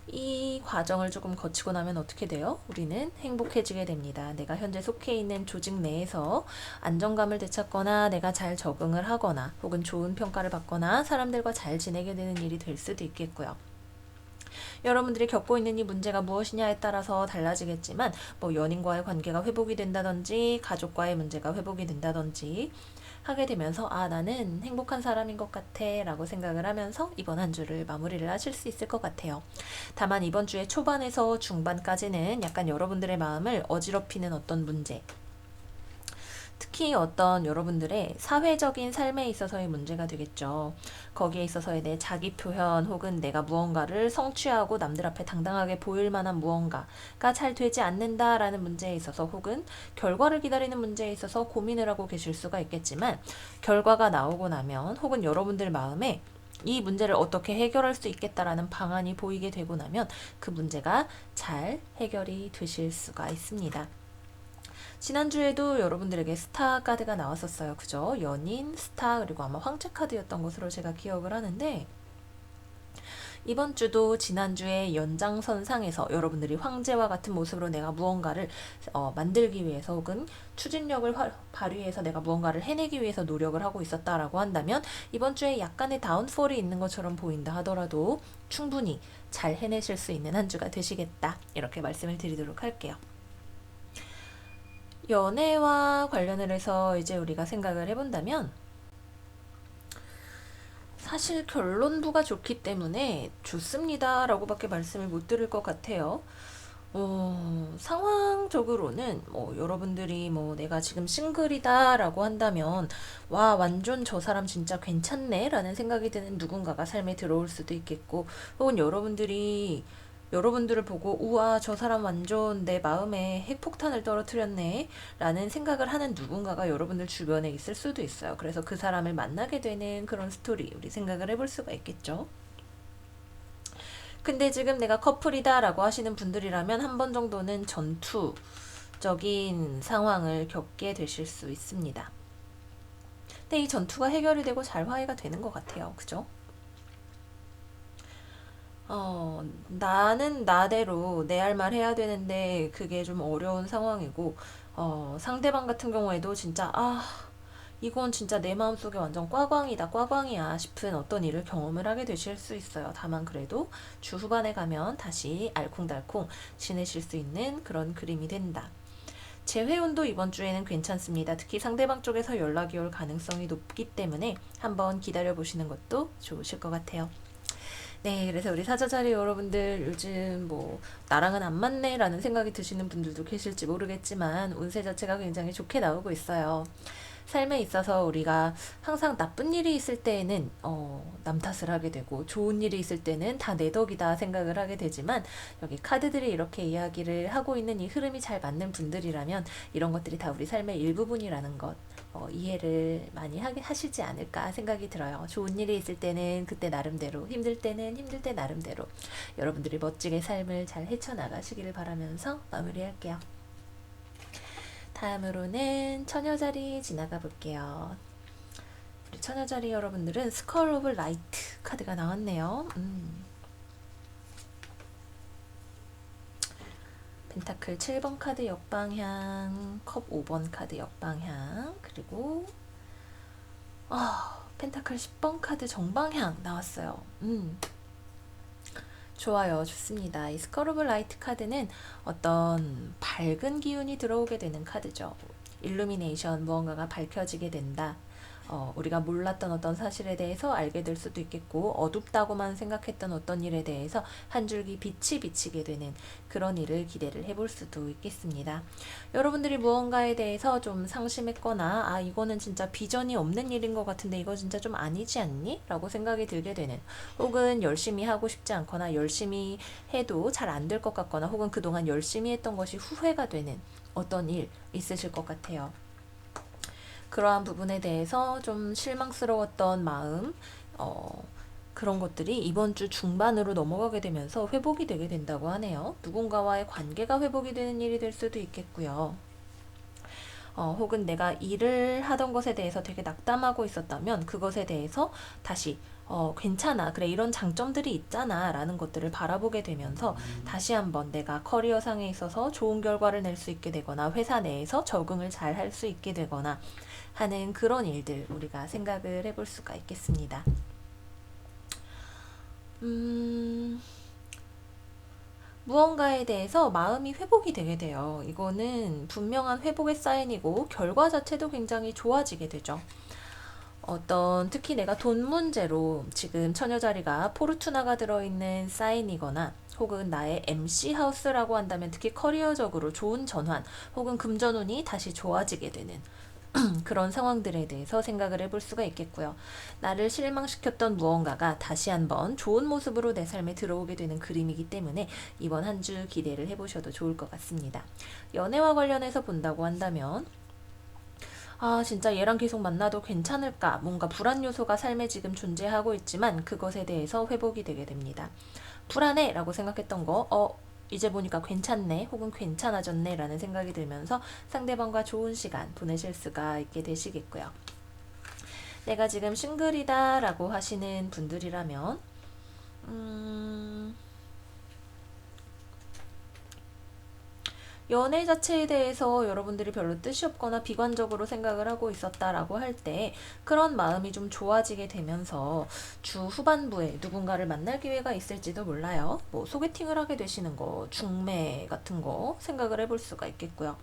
[SPEAKER 1] 이 과정을 조금 거치고 나면 어떻게 돼요? 우리는 행복해지게 됩니다. 내가 현재 속해 있는 조직 내에서 안정감을 되찾거나 내가 잘 적응을 하거나 혹은 좋은 평가를 받거나 사람들과 잘 지내게 되는 일이 될 수도 있겠고요. 여러분들이 겪고 있는 이 문제가 무엇이냐에 따라서 달라지겠지만 뭐 연인과의 관계가 회복이 된다든지 가족과의 문제가 회복이 된다든지 하게 되면서 아 나는 행복한 사람인 것 같아 라고 생각을 하면서 이번 한 주를 마무리를 하실 수 있을 것 같아요. 다만 이번 주의 초반에서 중반까지는 약간 여러분들의 마음을 어지럽히는 어떤 문제, 특히 어떤 여러분들의 사회적인 삶에 있어서의 문제가 되겠죠. 거기에 있어서의 내 자기 표현 혹은 내가 무언가를 성취하고 남들 앞에 당당하게 보일 만한 무언가가 잘 되지 않는다라는 문제에 있어서 혹은 결과를 기다리는 문제에 있어서 고민을 하고 계실 수가 있겠지만 결과가 나오고 나면 혹은 여러분들 마음에 이 문제를 어떻게 해결할 수 있겠다라는 방안이 보이게 되고 나면 그 문제가 잘 해결이 되실 수가 있습니다. 지난주에도 여러분들에게 스타 카드가 나왔었어요. 그죠? 연인, 스타, 그리고 아마 황제 카드였던 것으로 제가 기억을 하는데 이번 주도 지난주의 연장선상에서 여러분들이 황제와 같은 모습으로 내가 무언가를 만들기 위해서 혹은 추진력을 발휘해서 내가 무언가를 해내기 위해서 노력을 하고 있었다라고 한다면 이번 주에 약간의 다운폴이 있는 것처럼 보인다 하더라도 충분히 잘 해내실 수 있는 한 주가 되시겠다. 이렇게 말씀을 드리도록 할게요. 연애와 관련을 해서 이제 우리가 생각을 해본다면 사실 결론부가 좋기 때문에 좋습니다 라고 밖에 말씀을 못 드릴 것 같아요. 상황적으로는 뭐 여러분들이 뭐 내가 지금 싱글이다 라고 한다면 와 완전 저 사람 진짜 괜찮네 라는 생각이 드는 누군가가 삶에 들어올 수도 있겠고 혹은 여러분들을 보고 우와 저 사람 완전 내 마음에 핵폭탄을 떨어뜨렸네 라는 생각을 하는 누군가가 여러분들 주변에 있을 수도 있어요. 그래서 그 사람을 만나게 되는 그런 스토리 우리 생각을 해볼 수가 있겠죠. 근데 지금 내가 커플이다 라고 하시는 분들이라면 한 번 정도는 전투적인 상황을 겪게 되실 수 있습니다. 근데 이 전투가 해결이 되고 잘 화해가 되는 것 같아요. 그죠? 나는 나대로 내 할 말 해야 되는데 그게 좀 어려운 상황이고, 상대방 같은 경우에도 진짜, 이건 진짜 내 마음속에 완전 꽈광이다, 꽈광이야 싶은 어떤 일을 경험을 하게 되실 수 있어요. 다만 그래도 주 후반에 가면 다시 알콩달콩 지내실 수 있는 그런 그림이 된다. 재회운도 이번 주에는 괜찮습니다. 특히 상대방 쪽에서 연락이 올 가능성이 높기 때문에 한번 기다려 보시는 것도 좋으실 것 같아요. 네, 그래서 우리 사자자리 여러분들 요즘 뭐 나랑은 안 맞네 라는 생각이 드시는 분들도 계실지 모르겠지만 운세 자체가 굉장히 좋게 나오고 있어요. 삶에 있어서 우리가 항상 나쁜 일이 있을 때에는 남 탓을 하게 되고 좋은 일이 있을 때는 다 내 덕이다 생각을 하게 되지만 여기 카드들이 이렇게 이야기를 하고 있는 이 흐름이 잘 맞는 분들이라면 이런 것들이 다 우리 삶의 일부분이라는 것 이해를 많이 하시지 않을까 생각이 들어요. 좋은 일이 있을 때는 그때 나름대로, 힘들 때는 힘들 때 나름대로 여러분들이 멋지게 삶을 잘 헤쳐나가시기를 바라면서 마무리할게요. 다음으로는 처녀자리 지나가 볼게요. 우리 처녀자리 여러분들은 스컬 오브 라이트 카드가 나왔네요. 펜타클 7번 카드 역방향, 컵 5번 카드 역방향, 그리고 펜타클 10번 카드 정방향 나왔어요. 좋아요. 좋습니다. 이 스컬 오브 라이트 카드는 어떤 밝은 기운이 들어오게 되는 카드죠. 일루미네이션, 무언가가 밝혀지게 된다. 우리가 몰랐던 어떤 사실에 대해서 알게 될 수도 있겠고 어둡다고만 생각했던 어떤 일에 대해서 한 줄기 빛이 비치게 되는 그런 일을 기대를 해볼 수도 있겠습니다. 여러분들이 무언가에 대해서 좀 상심했거나 이거는 진짜 비전이 없는 일인 것 같은데 이거 진짜 좀 아니지 않니? 라고 생각이 들게 되는 혹은 열심히 하고 싶지 않거나 열심히 해도 잘 안 될 것 같거나 혹은 그동안 열심히 했던 것이 후회가 되는 어떤 일 있으실 것 같아요. 그러한 부분에 대해서 좀 실망스러웠던 마음, 그런 것들이 이번 주 중반으로 넘어가게 되면서 회복이 되게 된다고 하네요. 누군가와의 관계가 회복이 되는 일이 될 수도 있겠고요. 혹은 내가 일을 하던 것에 대해서 되게 낙담하고 있었다면 그것에 대해서 다시 괜찮아. 그래, 이런 장점들이 있잖아. 라는 것들을 바라보게 되면서 다시 한번 내가 커리어상에 있어서 좋은 결과를 낼 수 있게 되거나 회사 내에서 적응을 잘 할 수 있게 되거나 하는 그런 일들 우리가 생각을 해볼 수가 있겠습니다. 무언가에 대해서 마음이 회복이 되게 돼요. 이거는 분명한 회복의 사인이고 결과 자체도 굉장히 좋아지게 되죠. 특히 내가 돈 문제로 지금 처녀 자리가 포르투나가 들어있는 사인이거나 혹은 나의 MC 하우스라고 한다면 특히 커리어적으로 좋은 전환 혹은 금전운이 다시 좋아지게 되는 그런 상황들에 대해서 생각을 해볼 수가 있겠고요. 나를 실망시켰던 무언가가 다시 한번 좋은 모습으로 내 삶에 들어오게 되는 그림이기 때문에 이번 한 주 기대를 해보셔도 좋을 것 같습니다. 연애와 관련해서 본다고 한다면 진짜 얘랑 계속 만나도 괜찮을까? 뭔가 불안 요소가 삶에 지금 존재하고 있지만 그것에 대해서 회복이 되게 됩니다. 불안해 라고 생각했던 거, 이제 보니까 괜찮네 혹은 괜찮아졌네 라는 생각이 들면서 상대방과 좋은 시간 보내실 수가 있게 되시겠고요. 내가 지금 싱글이다 라고 하시는 분들이라면 연애 자체에 대해서 여러분들이 별로 뜻이 없거나 비관적으로 생각을 하고 있었다라고 할 때 그런 마음이 좀 좋아지게 되면서 주 후반부에 누군가를 만날 기회가 있을지도 몰라요. 뭐 소개팅을 하게 되시는 거, 중매 같은 거 생각을 해볼 수가 있겠고요.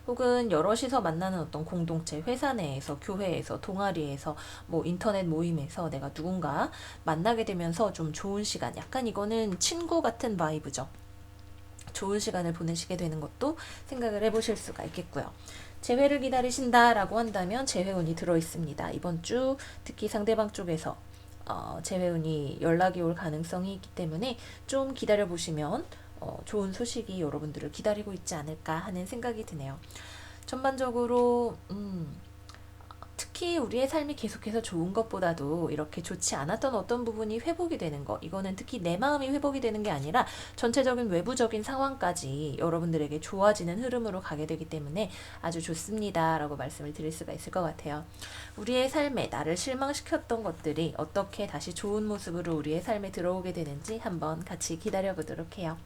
[SPEAKER 1] 혹은 여럿이서 만나는 어떤 공동체, 회사 내에서, 교회에서, 동아리에서, 뭐 인터넷 모임에서 내가 누군가 만나게 되면서 좀 좋은 시간, 약간 이거는 친구 같은 바이브죠. 좋은 시간을 보내시게 되는 것도 생각을 해보실 수가 있겠고요. 재회를 기다리신다라고 한다면 재회운이 들어있습니다. 이번 주 특히 상대방 쪽에서 재회운이 연락이 올 가능성이 있기 때문에 좀 기다려보시면 좋은 소식이 여러분들을 기다리고 있지 않을까 하는 생각이 드네요. 전반적으로 특히 우리의 삶이 계속해서 좋은 것보다도 이렇게 좋지 않았던 어떤 부분이 회복이 되는 것, 이거는 특히 내 마음이 회복이 되는 게 아니라 전체적인 외부적인 상황까지 여러분들에게 좋아지는 흐름으로 가게 되기 때문에 아주 좋습니다 라고 말씀을 드릴 수가 있을 것 같아요. 우리의 삶에 나를 실망시켰던 것들이 어떻게 다시 좋은 모습으로 우리의 삶에 들어오게 되는지 한번 같이 기다려 보도록 해요.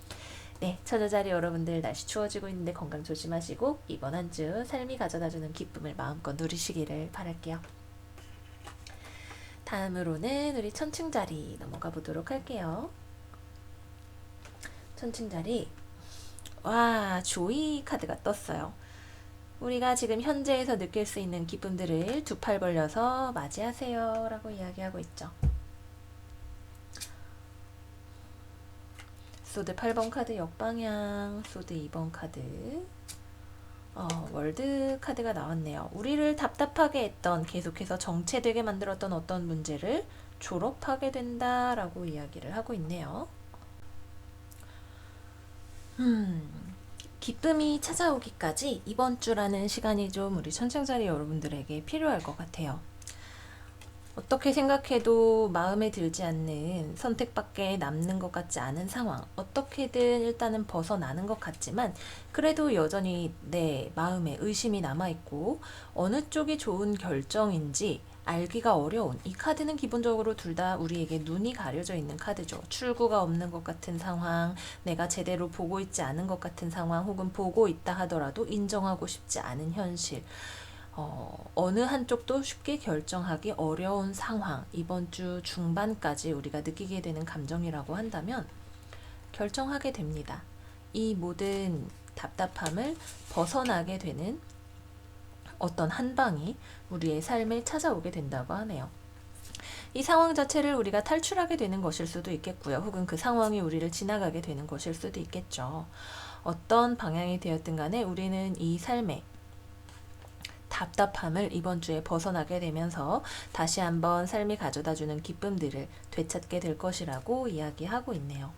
[SPEAKER 1] 네, 처자자리 여러분들 날씨 추워지고 있는데 건강 조심하시고 이번 한 주 삶이 가져다주는 기쁨을 마음껏 누리시기를 바랄게요. 다음으로는 우리 천칭자리 넘어가 보도록 할게요. 천칭자리, 와, 조이 카드가 떴어요. 우리가 지금 현재에서 느낄 수 있는 기쁨들을 두 팔 벌려서 맞이하세요 라고 이야기하고 있죠. 소드 8번 카드 역방향, 소드 2번 카드, 월드 카드가 나왔네요. 우리를 답답하게 했던, 계속해서 정체되게 만들었던 어떤 문제를 졸업하게 된다라고 이야기를 하고 있네요. 기쁨이 찾아오기까지 이번 주라는 시간이 좀 우리 천칭자리 여러분들에게 필요할 것 같아요. 어떻게 생각해도 마음에 들지 않는 선택밖에 남는 것 같지 않은 상황, 어떻게든 일단은 벗어나는 것 같지만 그래도 여전히 내 마음에 의심이 남아있고 어느 쪽이 좋은 결정인지 알기가 어려운, 이 카드는 기본적으로 둘 다 우리에게 눈이 가려져 있는 카드죠. 출구가 없는 것 같은 상황, 내가 제대로 보고 있지 않은 것 같은 상황, 혹은 보고 있다 하더라도 인정하고 싶지 않은 현실, 어느 한쪽도 쉽게 결정하기 어려운 상황, 이번 주 중반까지 우리가 느끼게 되는 감정이라고 한다면 결정하게 됩니다. 이 모든 답답함을 벗어나게 되는 어떤 한 방이 우리의 삶에 찾아오게 된다고 하네요. 이 상황 자체를 우리가 탈출하게 되는 것일 수도 있겠고요. 혹은 그 상황이 우리를 지나가게 되는 것일 수도 있겠죠. 어떤 방향이 되었든 간에 우리는 이 삶에 답답함을 이번 주에 벗어나게 되면서 다시 한번 삶이 가져다주는 기쁨들을 되찾게 될 것이라고 이야기하고 있네요.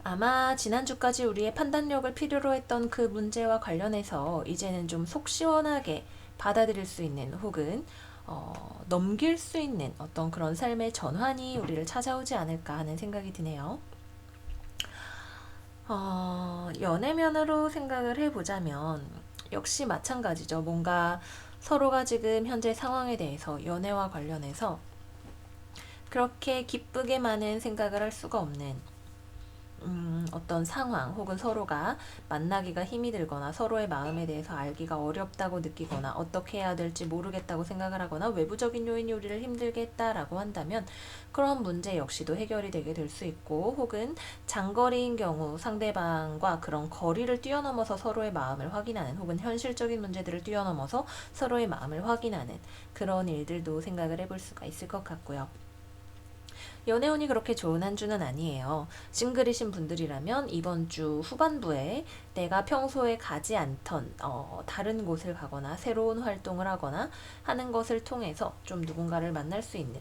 [SPEAKER 1] 아마 지난주까지 우리의 판단력을 필요로 했던 그 문제와 관련해서 이제는 좀 속 시원하게 받아들일 수 있는 혹은 넘길 수 있는 어떤 그런 삶의 전환이 우리를 찾아오지 않을까 하는 생각이 드네요. 연애면으로 생각을 해보자면 역시 마찬가지죠. 뭔가 서로가 지금 현재 상황에 대해서 연애와 관련해서 그렇게 기쁘게 많은 생각을 할 수가 없는 어떤 상황 혹은 서로가 만나기가 힘이 들거나 서로의 마음에 대해서 알기가 어렵다고 느끼거나 어떻게 해야 될지 모르겠다고 생각을 하거나 외부적인 요인이 우리를 힘들게 했다라고 한다면 그런 문제 역시도 해결이 되게 될 수 있고 혹은 장거리인 경우 상대방과 그런 거리를 뛰어넘어서 서로의 마음을 확인하는 혹은 현실적인 문제들을 뛰어넘어서 서로의 마음을 확인하는 그런 일들도 생각을 해볼 수가 있을 것 같고요. 연애운이 그렇게 좋은 한 주는 아니에요. 싱글이신 분들이라면 이번 주 후반부에 내가 평소에 가지 않던 다른 곳을 가거나 새로운 활동을 하거나 하는 것을 통해서 좀 누군가를 만날 수 있는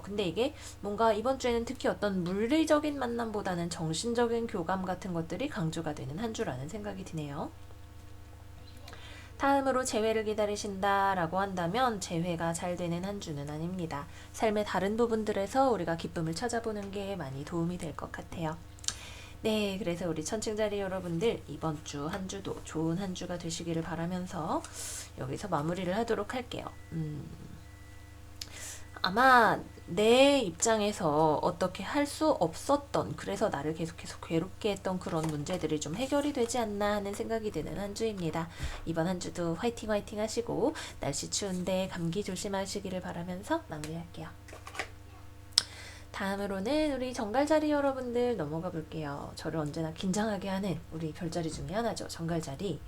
[SPEAKER 1] 근데 이게 뭔가 이번 주에는 특히 어떤 물리적인 만남보다는 정신적인 교감 같은 것들이 강조가 되는 한 주라는 생각이 드네요. 다음으로 재회를 기다리신다라고 한다면 재회가 잘 되는 한 주는 아닙니다. 삶의 다른 부분들에서 우리가 기쁨을 찾아보는 게 많이 도움이 될 것 같아요. 네, 그래서 우리 천칭자리 여러분들 이번 주 한 주도 좋은 한 주가 되시기를 바라면서 여기서 마무리를 하도록 할게요. 아마 내 입장에서 어떻게 할 수 없었던 그래서 나를 계속해서 괴롭게 했던 그런 문제들이 좀 해결이 되지 않나 하는 생각이 드는 한 주입니다. 이번 한 주도 화이팅 화이팅 하시고 날씨 추운데 감기 조심하시기를 바라면서 마무리할게요. 다음으로는 우리 정갈자리 여러분들 넘어가 볼게요. 저를 언제나 긴장하게 하는 우리 별자리 중에 하나죠. 정갈자리.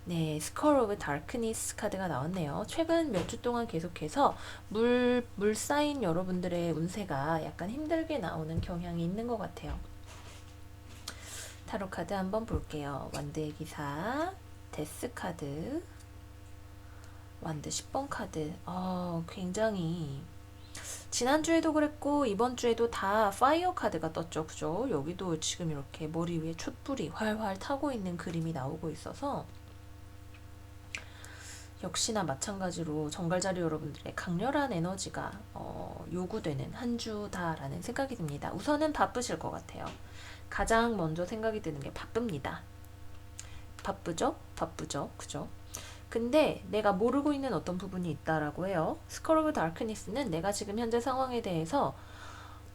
[SPEAKER 1] 네, 스컬 오브 다크니스 카드가 나왔네요. 최근 몇 주 동안 계속해서 물 쌓인 여러분들의 운세가 약간 힘들게 나오는 경향이 있는 것 같아요. 타로 카드 한번 볼게요. 완드의 기사, 데스 카드, 완드 10번 카드. 굉장히 지난주에도 그랬고 이번 주에도 다 파이어 카드가 떴죠. 그죠? 여기도 지금 이렇게 머리 위에 촛불이 활활 타고 있는 그림이 나오고 있어서 역시나 마찬가지로 정갈자리 여러분들의 강렬한 에너지가 요구되는 한 주다라는 생각이 듭니다. 우선은 바쁘실 것 같아요. 가장 먼저 생각이 드는 게 바쁩니다. 바쁘죠? 바쁘죠? 그죠? 근데 내가 모르고 있는 어떤 부분이 있다라고 해요. 스컬 오브 다크니스는 내가 지금 현재 상황에 대해서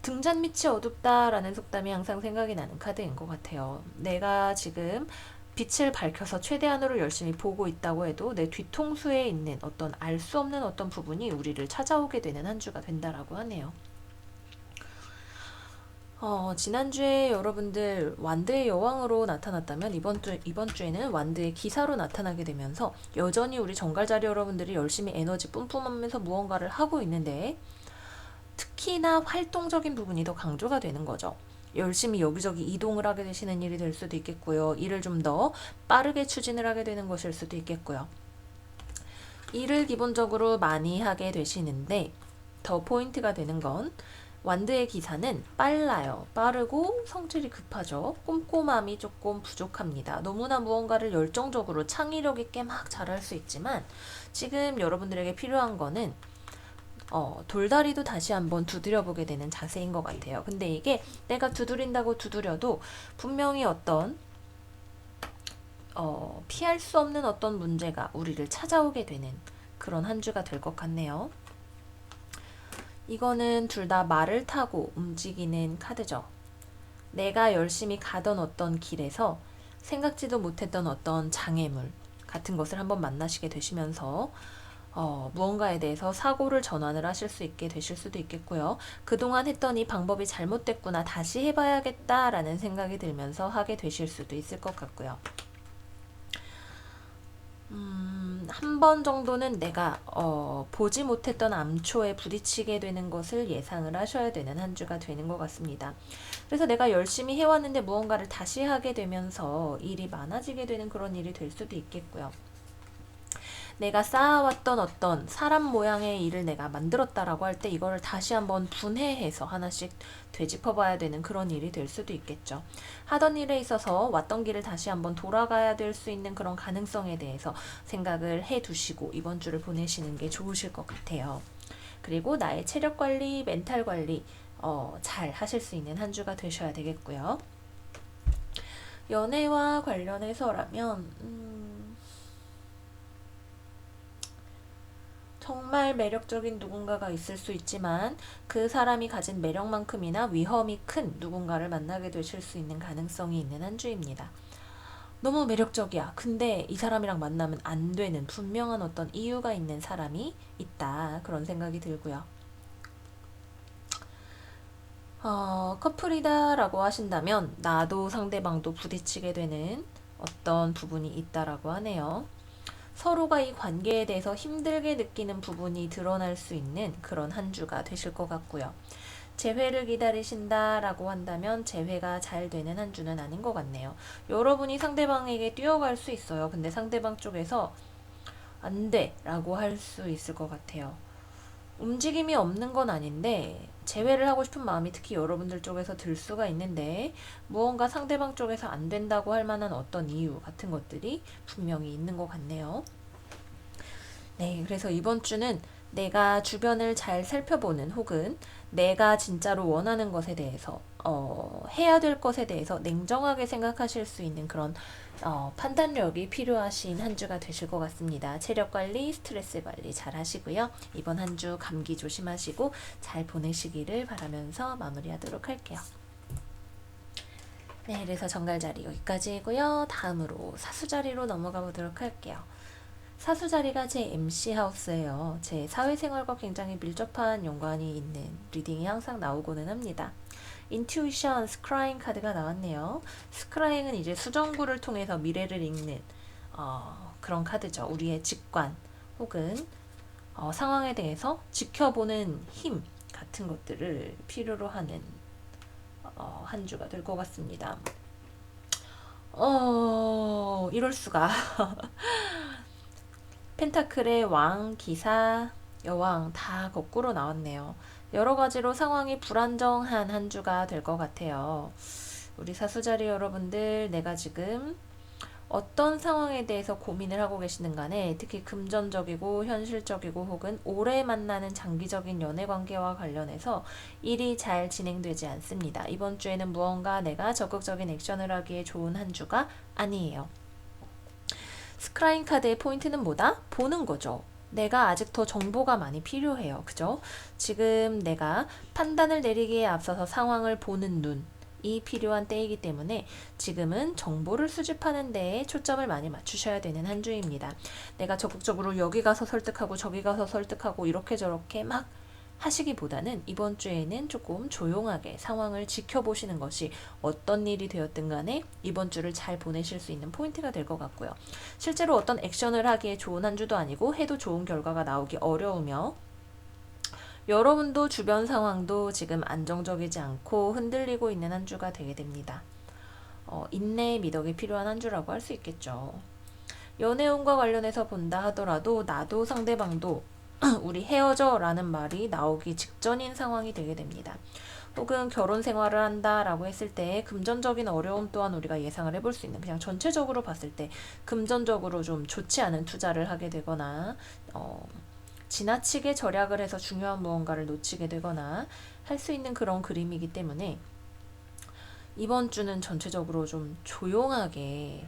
[SPEAKER 1] 등잔 밑이 어둡다라는 속담이 항상 생각이 나는 카드인 것 같아요. 내가 지금 빛을 밝혀서 최대한으로 열심히 보고 있다고 해도 내 뒤통수에 있는 어떤 알 수 없는 어떤 부분이 우리를 찾아오게 되는 한 주가 된다라고 하네요. 지난주에 여러분들 완드의 여왕으로 나타났다면 이번 주에는 완드의 기사로 나타나게 되면서 여전히 우리 정갈자리 여러분들이 열심히 에너지 뿜뿜하면서 무언가를 하고 있는데 특히나 활동적인 부분이 더 강조가 되는 거죠. 열심히 여기저기 이동을 하게 되시는 일이 될 수도 있겠고요. 일을 좀 더 빠르게 추진을 하게 되는 것일 수도 있겠고요. 일을 기본적으로 많이 하게 되시는데 더 포인트가 되는 건 완드의 기사는 빨라요. 빠르고 성질이 급하죠. 꼼꼼함이 조금 부족합니다. 너무나 무언가를 열정적으로 창의력 있게 막 잘할 수 있지만 지금 여러분들에게 필요한 거는 돌다리도 다시 한번 두드려보게 되는 자세인 것 같아요. 근데 이게 내가 두드린다고 두드려도 분명히 어떤 피할 수 없는 어떤 문제가 우리를 찾아오게 되는 그런 한 주가 될 것 같네요. 이거는 둘 다 말을 타고 움직이는 카드죠. 내가 열심히 가던 어떤 길에서 생각지도 못했던 어떤 장애물 같은 것을 한번 만나시게 되시면서 무언가에 대해서 사고를 전환을 하실 수 있게 되실 수도 있겠고요. 그동안 했던 이 방법이 잘못됐구나, 다시 해봐야겠다라는 생각이 들면서 하게 되실 수도 있을 것 같고요. 한 번 정도는 내가 보지 못했던 암초에 부딪히게 되는 것을 예상을 하셔야 되는 한 주가 되는 것 같습니다. 그래서 내가 열심히 해왔는데 무언가를 다시 하게 되면서 일이 많아지게 되는 그런 일이 될 수도 있겠고요. 내가 쌓아왔던 어떤 사람 모양의 일을 내가 만들었다라고 할 때 이거를 다시 한번 분해해서 하나씩 되짚어 봐야 되는 그런 일이 될 수도 있겠죠. 하던 일에 있어서 왔던 길을 다시 한번 돌아가야 될 수 있는 그런 가능성에 대해서 생각을 해 두시고 이번 주를 보내시는 게 좋으실 것 같아요. 그리고 나의 체력 관리, 멘탈 관리 잘 하실 수 있는 한 주가 되셔야 되겠고요. 연애와 관련해서라면 정말 매력적인 누군가가 있을 수 있지만 그 사람이 가진 매력만큼이나 위험이 큰 누군가를 만나게 되실 수 있는 가능성이 있는 한 주입니다. 너무 매력적이야. 근데 이 사람이랑 만나면 안 되는 분명한 어떤 이유가 있는 사람이 있다. 그런 생각이 들고요. 커플이다라고 하신다면 나도 상대방도 부딪히게 되는 어떤 부분이 있다라고 하네요. 서로가 이 관계에 대해서 힘들게 느끼는 부분이 드러날 수 있는 그런 한 주가 되실 것 같고요. 재회를 기다리신다라고 한다면 재회가 잘 되는 한 주는 아닌 것 같네요. 여러분이 상대방에게 뛰어갈 수 있어요. 근데 상대방 쪽에서 안 돼 라고 할 수 있을 것 같아요. 움직임이 없는 건 아닌데 재회를 하고 싶은 마음이 특히 여러분들 쪽에서 들 수가 있는데 무언가 상대방 쪽에서 안 된다고 할 만한 어떤 이유 같은 것들이 분명히 있는 것 같네요. 네, 그래서 이번 주는 내가 주변을 잘 살펴보는 혹은 내가 진짜로 원하는 것에 대해서 해야 될 것에 대해서 냉정하게 생각하실 수 있는 그런 판단력이 필요하신 한 주가 되실 것 같습니다. 체력 관리, 스트레스 관리 잘 하시고요. 이번 한 주 감기 조심하시고 잘 보내시기를 바라면서 마무리하도록 할게요. 네, 그래서 정갈자리 여기까지고요. 다음으로 사수자리로 넘어가 보도록 할게요. 사수자리가 제 MC 하우스예요. 제 사회생활과 굉장히 밀접한 연관이 있는 리딩이 항상 나오고는 합니다. 인투이션 스크라잉 카드가 나왔네요. 스크라잉은 이제 수정구를 통해서 미래를 읽는 그런 카드죠. 우리의 직관 혹은 상황에 대해서 지켜보는 힘 같은 것들을 필요로 하는 한 주가 될 것 같습니다. 이럴 수가. 펜타클의 왕, 기사, 여왕 다 거꾸로 나왔네요. 여러 가지로 상황이 불안정한 한 주가 될 것 같아요. 우리 사수자리 여러분들, 내가 지금 어떤 상황에 대해서 고민을 하고 계시는 간에 특히 금전적이고 현실적이고 혹은 오래 만나는 장기적인 연애 관계와 관련해서 일이 잘 진행되지 않습니다. 이번 주에는 무언가 내가 적극적인 액션을 하기에 좋은 한 주가 아니에요. 스크라인 카드의 포인트는 뭐다? 보는 거죠. 내가 아직 더 정보가 많이 필요해요. 그죠? 지금 내가 판단을 내리기에 앞서서 상황을 보는 눈이 필요한 때이기 때문에 지금은 정보를 수집하는 데에 초점을 많이 맞추셔야 되는 한 주입니다. 내가 적극적으로 여기 가서 설득하고 저기 가서 설득하고 이렇게 저렇게 막 하시기보다는 이번 주에는 조금 조용하게 상황을 지켜보시는 것이 어떤 일이 되었든 간에 이번 주를 잘 보내실 수 있는 포인트가 될 것 같고요. 실제로 어떤 액션을 하기에 좋은 한 주도 아니고 해도 좋은 결과가 나오기 어려우며 여러분도 주변 상황도 지금 안정적이지 않고 흔들리고 있는 한 주가 되게 됩니다. 인내의 미덕이 필요한 한 주라고 할 수 있겠죠. 연애운과 관련해서 본다 하더라도 나도 상대방도 우리 헤어져 라는 말이 나오기 직전인 상황이 되게 됩니다. 혹은 결혼 생활을 한다라고 했을 때 금전적인 어려움 또한 우리가 예상을 해볼 수 있는, 그냥 전체적으로 봤을 때 금전적으로 좀 좋지 않은 투자를 하게 되거나 지나치게 절약을 해서 중요한 무언가를 놓치게 되거나 할 수 있는 그런 그림이기 때문에 이번 주는 전체적으로 좀 조용하게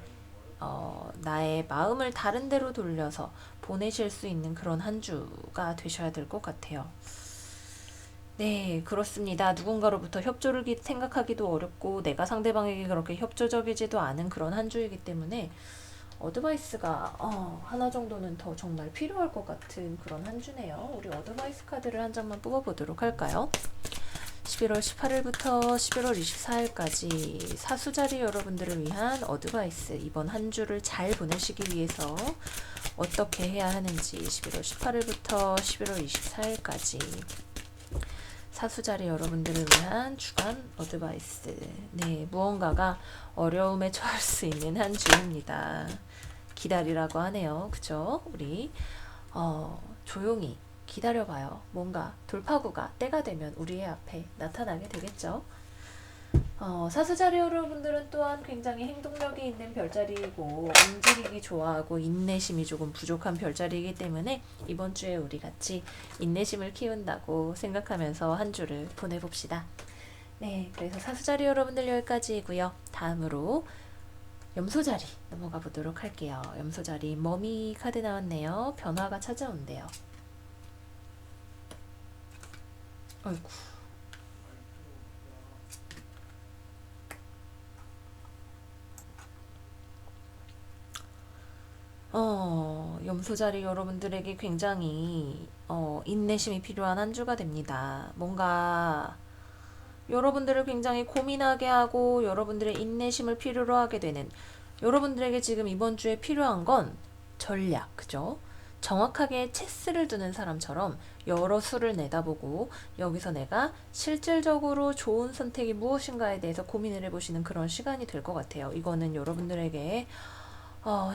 [SPEAKER 1] 나의 마음을 다른 데로 돌려서 보내실 수 있는 그런 한 주가 되셔야 될 것 같아요. 네, 그렇습니다. 누군가로부터 협조를 생각하기도 어렵고 내가 상대방에게 그렇게 협조적이지도 않은 그런 한 주이기 때문에 어드바이스가 하나 정도는 더 정말 필요할 것 같은 그런 한 주네요. 우리 어드바이스 카드를 한 장만 뽑아보도록 할까요? 11월 18일부터 11월 24일까지 사수자리 여러분들을 위한 어드바이스, 이번 한 주를 잘 보내시기 위해서 어떻게 해야 하는지 11월 18일부터 11월 24일까지 사수자리 여러분들을 위한 주간 어드바이스. 네, 무언가가 어려움에 처할 수 있는 한 주입니다. 기다리라고 하네요. 그쵸? 우리 조용히 기다려봐요. 뭔가 돌파구가 때가 되면 우리의 앞에 나타나게 되겠죠. 사수자리 여러분들은 또한 굉장히 행동력이 있는 별자리이고 움직이기 좋아하고 인내심이 조금 부족한 별자리이기 때문에 이번 주에 우리 같이 인내심을 키운다고 생각하면서 한 주를 보내봅시다. 네, 그래서 사수자리 여러분들 여기까지이고요. 다음으로 염소자리 넘어가 보도록 할게요. 염소자리 머미 카드 나왔네요. 변화가 찾아온대요. 어이구. 염소자리 여러분들에게 굉장히 인내심이 필요한 한 주가 됩니다. 뭔가 여러분들을 굉장히 고민하게 하고 여러분들의 인내심을 필요로 하게 되는, 여러분들에게 지금 이번 주에 필요한 건 전략, 그죠? 정확하게 체스를 두는 사람처럼 여러 수를 내다보고 여기서 내가 실질적으로 좋은 선택이 무엇인가에 대해서 고민을 해보시는 그런 시간이 될 것 같아요. 이거는 여러분들에게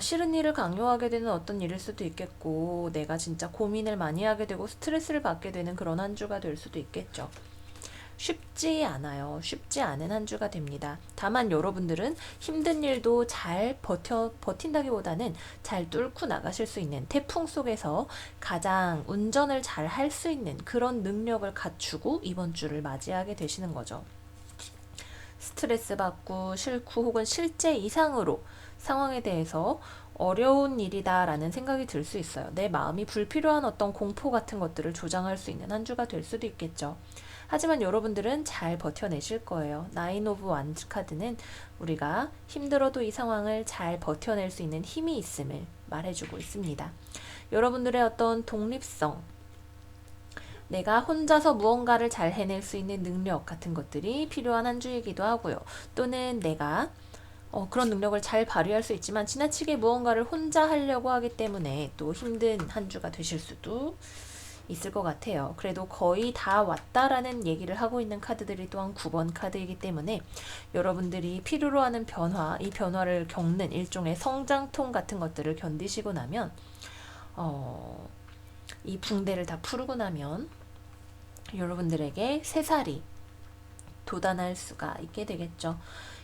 [SPEAKER 1] 싫은 일을 강요하게 되는 어떤 일일 수도 있겠고, 내가 진짜 고민을 많이 하게 되고 스트레스를 받게 되는 그런 한 주가 될 수도 있겠죠. 쉽지 않아요. 쉽지 않은 한 주가 됩니다. 다만 여러분들은 힘든 일도 잘 버틴다기보다는 잘 뚫고 나가실 수 있는, 태풍 속에서 가장 운전을 잘 할 수 있는 그런 능력을 갖추고 이번 주를 맞이하게 되시는 거죠. 스트레스 받고 싫고 혹은 실제 이상으로 상황에 대해서 어려운 일이다 라는 생각이 들 수 있어요. 내 마음이 불필요한 어떤 공포 같은 것들을 조장할 수 있는 한 주가 될 수도 있겠죠. 하지만 여러분들은 잘 버텨내실 거예요. 나인 오브 완즈 카드는 우리가 힘들어도 이 상황을 잘 버텨낼 수 있는 힘이 있음을 말해주고 있습니다. 여러분들의 어떤 독립성, 내가 혼자서 무언가를 잘 해낼 수 있는 능력 같은 것들이 필요한 한 주이기도 하고요. 또는 내가 그런 능력을 잘 발휘할 수 있지만 지나치게 무언가를 혼자 하려고 하기 때문에 또 힘든 한 주가 되실 수도 있을 것 같아요. 그래도 거의 다 왔다라는 얘기를 하고 있는 카드들이 또한 9번 카드이기 때문에 여러분들이 필요로 하는 변화, 이 변화를 겪는 일종의 성장통 같은 것들을 견디시고 나면 이 붕대를 다 풀고 나면 여러분들에게 새살이 돋아날 수가 있게 되겠죠.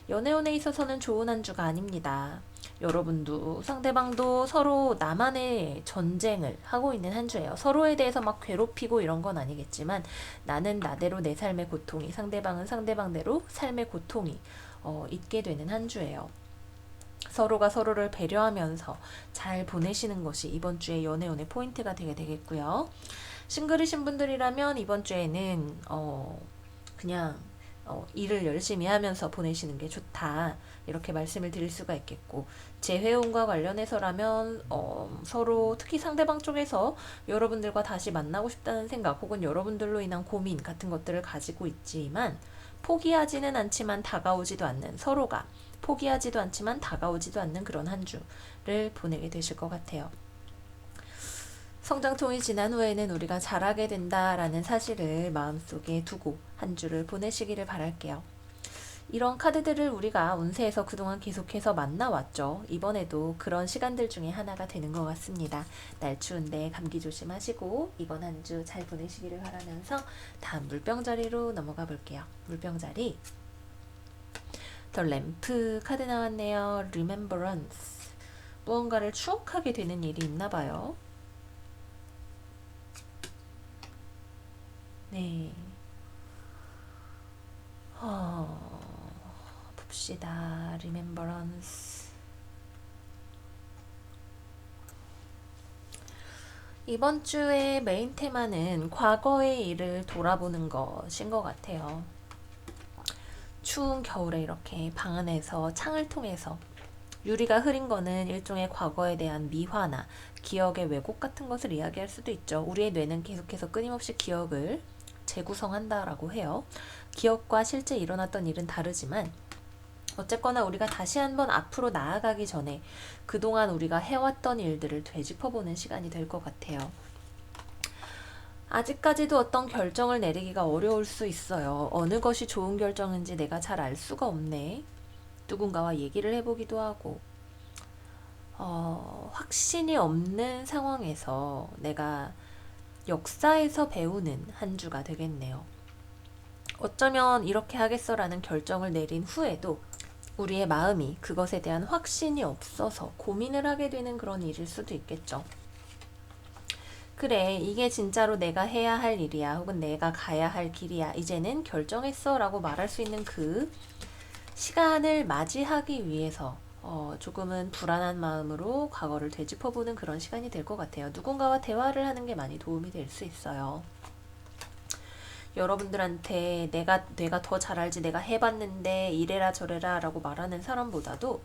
[SPEAKER 1] 연애운에 있어서는 좋은 한 주가 아닙니다. 여러분도 상대방도 서로 나만의 전쟁을 하고 있는 한 주예요. 서로에 대해서 막 괴롭히고 이런 건 아니겠지만 나는 나대로 내 삶의 고통이, 상대방은 상대방대로 삶의 고통이 있게 되는 한 주예요. 서로가 서로를 배려하면서 잘 보내시는 것이 이번 주의 연애운의 포인트가 되게 되겠고요. 싱글이신 분들이라면 이번 주에는 그냥 일을 열심히 하면서 보내시는 게 좋다, 이렇게 말씀을 드릴 수가 있겠고, 재회운과 관련해서라면 서로 특히 상대방 쪽에서 여러분들과 다시 만나고 싶다는 생각 혹은 여러분들로 인한 고민 같은 것들을 가지고 있지만 포기하지는 않지만 다가오지도 않는, 서로가 포기하지도 않지만 다가오지도 않는 그런 한 주를 보내게 되실 것 같아요. 성장통이 지난 후에는 우리가 잘하게 된다라는 사실을 마음속에 두고 한 주를 보내시기를 바랄게요. 이런 카드들을 우리가 운세에서 그동안 계속해서 만나왔죠. 이번에도 그런 시간들 중에 하나가 되는 것 같습니다. 날 추운데 감기 조심하시고 이번 한 주 잘 보내시기를 바라면서 다음 물병자리로 넘어가 볼게요. 물병자리 더 램프 카드 나왔네요. Remembrance. 무언가를 추억하게 되는 일이 있나 봐요. 네. 봅시다. Remembrance. 이번 주의 메인 테마는 과거의 일을 돌아보는 것인 것 같아요. 추운 겨울에 이렇게 방 안에서 창을 통해서 유리가 흐린 거는 일종의 과거에 대한 미화나 기억의 왜곡 같은 것을 이야기할 수도 있죠. 우리의 뇌는 계속해서 끊임없이 기억을 재구성한다라고 해요. 기억과 실제 일어났던 일은 다르지만 어쨌거나 우리가 다시 한번 앞으로 나아가기 전에 그동안 우리가 해왔던 일들을 되짚어보는 시간이 될 것 같아요. 아직까지도 어떤 결정을 내리기가 어려울 수 있어요. 어느 것이 좋은 결정인지 내가 잘 알 수가 없네. 누군가와 얘기를 해보기도 하고 확신이 없는 상황에서 내가 역사에서 배우는 한 주가 되겠네요. 어쩌면 이렇게 하겠어라는 결정을 내린 후에도 우리의 마음이 그것에 대한 확신이 없어서 고민을 하게 되는 그런 일일 수도 있겠죠. 그래, 이게 진짜로 내가 해야 할 일이야, 혹은 내가 가야 할 길이야, 이제는 결정했어 라고 말할 수 있는 그 시간을 맞이하기 위해서 조금은 불안한 마음으로 과거를 되짚어보는 그런 시간이 될 것 같아요. 누군가와 대화를 하는 게 많이 도움이 될 수 있어요. 여러분들한테 내가 더 잘 알지, 내가 해봤는데 이래라 저래라 라고 말하는 사람보다도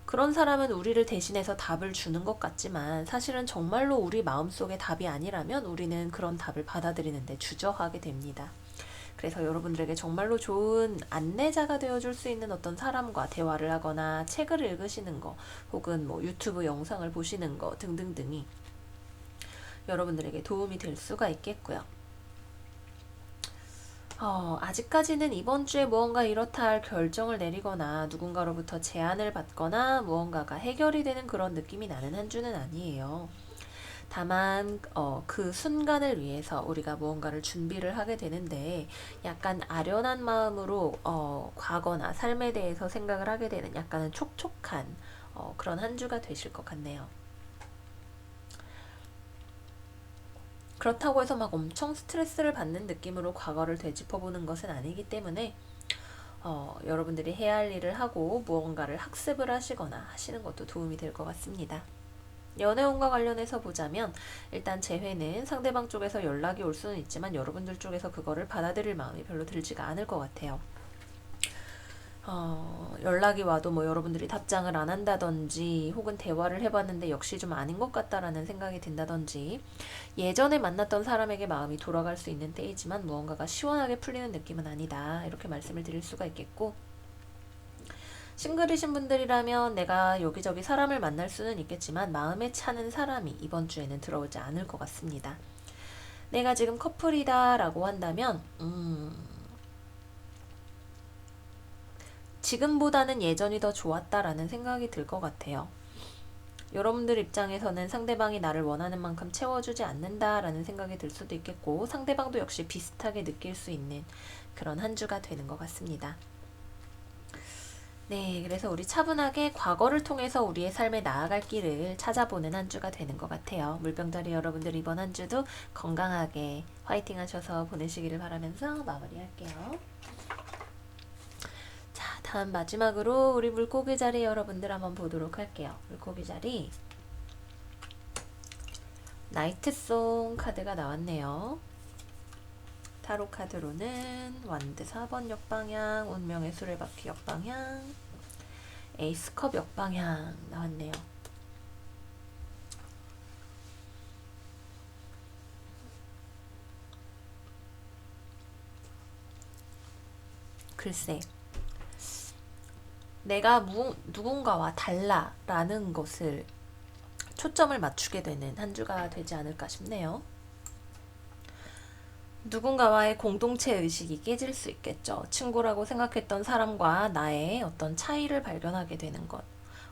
[SPEAKER 1] 그런 사람은 우리를 대신해서 답을 주는 것 같지만 사실은 정말로 우리 마음속에 답이 아니라면 우리는 그런 답을 받아들이는데 주저하게 됩니다. 그래서 여러분들에게 정말로 좋은 안내자가 되어줄 수 있는 어떤 사람과 대화를 하거나 책을 읽으시는 거, 혹은 뭐 유튜브 영상을 보시는 거 등등등이 여러분들에게 도움이 될 수가 있겠고요. 아직까지는 이번 주에 무언가 이렇다 할 결정을 내리거나 누군가로부터 제안을 받거나 무언가가 해결이 되는 그런 느낌이 나는 한 주는 아니에요. 다만 그 순간을 위해서 우리가 무언가를 준비를 하게 되는데 약간 아련한 마음으로 과거나 삶에 대해서 생각을 하게 되는 약간은 촉촉한 그런 한 주가 되실 것 같네요. 그렇다고 해서 막 엄청 스트레스를 받는 느낌으로 과거를 되짚어보는 것은 아니기 때문에 여러분들이 해야 할 일을 하고 무언가를 학습을 하시거나 하시는 것도 도움이 될 것 같습니다. 연애운과 관련해서 보자면 일단 재회는 상대방 쪽에서 연락이 올 수는 있지만 여러분들 쪽에서 그거를 받아들일 마음이 별로 들지가 않을 것 같아요. 연락이 와도 뭐 여러분들이 답장을 안 한다든지 혹은 대화를 해봤는데 역시 좀 아닌 것 같다라는 생각이 든다든지 예전에 만났던 사람에게 마음이 돌아갈 수 있는 때이지만 무언가가 시원하게 풀리는 느낌은 아니다, 이렇게 말씀을 드릴 수가 있겠고, 싱글이신 분들이라면 내가 여기저기 사람을 만날 수는 있겠지만 마음에 차는 사람이 이번 주에는 들어오지 않을 것 같습니다. 내가 지금 커플이다 라고 한다면 지금보다는 예전이 더 좋았다라는 생각이 들 것 같아요. 여러분들 입장에서는 상대방이 나를 원하는 만큼 채워주지 않는다라는 생각이 들 수도 있겠고, 상대방도 역시 비슷하게 느낄 수 있는 그런 한 주가 되는 것 같습니다. 네, 그래서 우리 차분하게 과거를 통해서 우리의 삶에 나아갈 길을 찾아보는 한 주가 되는 것 같아요. 물병자리 여러분들 이번 한 주도 건강하게 화이팅 하셔서 보내시기를 바라면서 마무리할게요. 자, 다음 마지막으로 우리 물고기 자리 여러분들 한번 보도록 할게요. 물고기 자리 나이트송 카드가 나왔네요. 타로 카드로는 완드 4번 역방향, 운명의 수레바퀴 역방향, 에이스컵 역방향 나왔네요. 글쎄, 내가 누군가와 달라라는 것을 초점을 맞추게 되는 한 주가 되지 않을까 싶네요. 누군가와의 공동체 의식이 깨질 수 있겠죠. 친구라고 생각했던 사람과 나의 어떤 차이를 발견하게 되는 것,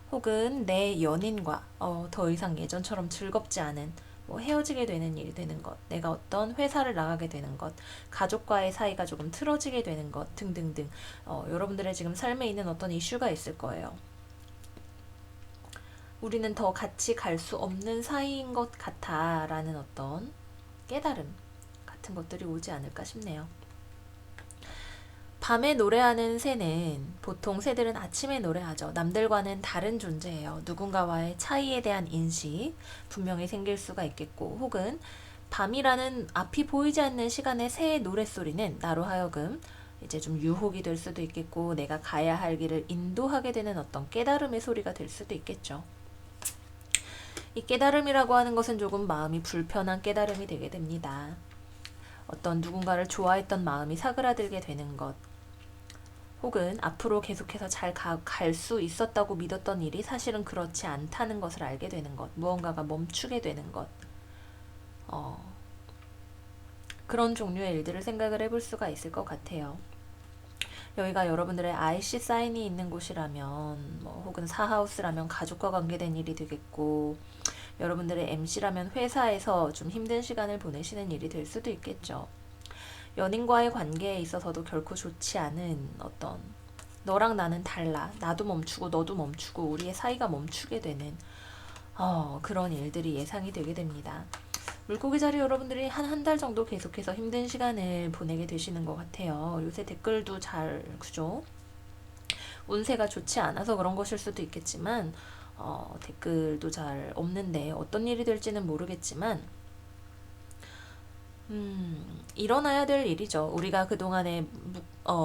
[SPEAKER 1] 혹은 내 연인과 더 이상 예전처럼 즐겁지 않은 뭐 헤어지게 되는 일이 되는 것, 내가 어떤 회사를 나가게 되는 것, 가족과의 사이가 조금 틀어지게 되는 것 등등등 여러분들의 지금 삶에 있는 어떤 이슈가 있을 거예요. 우리는 더 같이 갈 수 없는 사이인 것 같아 라는 어떤 깨달음 같은 것들이 오지 않을까 싶네요. 밤에 노래하는 새는, 보통 새들은 아침에 노래하죠. 남들과는 다른 존재예요. 누군가와의 차이에 대한 인식 분명히 생길 수가 있겠고, 혹은 밤이라는 앞이 보이지 않는 시간에 새의 노랫소리는 나로 하여금 이제 좀 유혹이 될 수도 있겠고, 내가 가야 할 길을 인도하게 되는 어떤 깨달음의 소리가 될 수도 있겠죠. 이 깨달음이라고 하는 것은 조금 마음이 불편한 깨달음이 되게 됩니다. 어떤 누군가를 좋아했던 마음이 사그라들게 되는 것, 혹은 앞으로 계속해서 잘 갈 수 있었다고 믿었던 일이 사실은 그렇지 않다는 것을 알게 되는 것, 무언가가 멈추게 되는 것, 그런 종류의 일들을 생각을 해볼 수가 있을 것 같아요. 여기가 여러분들의 IC 사인이 있는 곳이라면 뭐 혹은 사하우스라면 가족과 관계된 일이 되겠고, 여러분들의 MC라면 회사에서 좀 힘든 시간을 보내시는 일이 될 수도 있겠죠. 연인과의 관계에 있어서도 결코 좋지 않은 어떤, 너랑 나는 달라, 나도 멈추고 너도 멈추고 우리의 사이가 멈추게 되는 그런 일들이 예상이 되게 됩니다. 물고기 자리 여러분들이 한 달 정도 계속해서 힘든 시간을 보내게 되시는 것 같아요. 요새 댓글도 잘, 그죠? 운세가 좋지 않아서 그런 것일 수도 있겠지만, 댓글도 잘 없는데 어떤 일이 될지는 모르겠지만, 일어나야 될 일이죠. 우리가 그동안에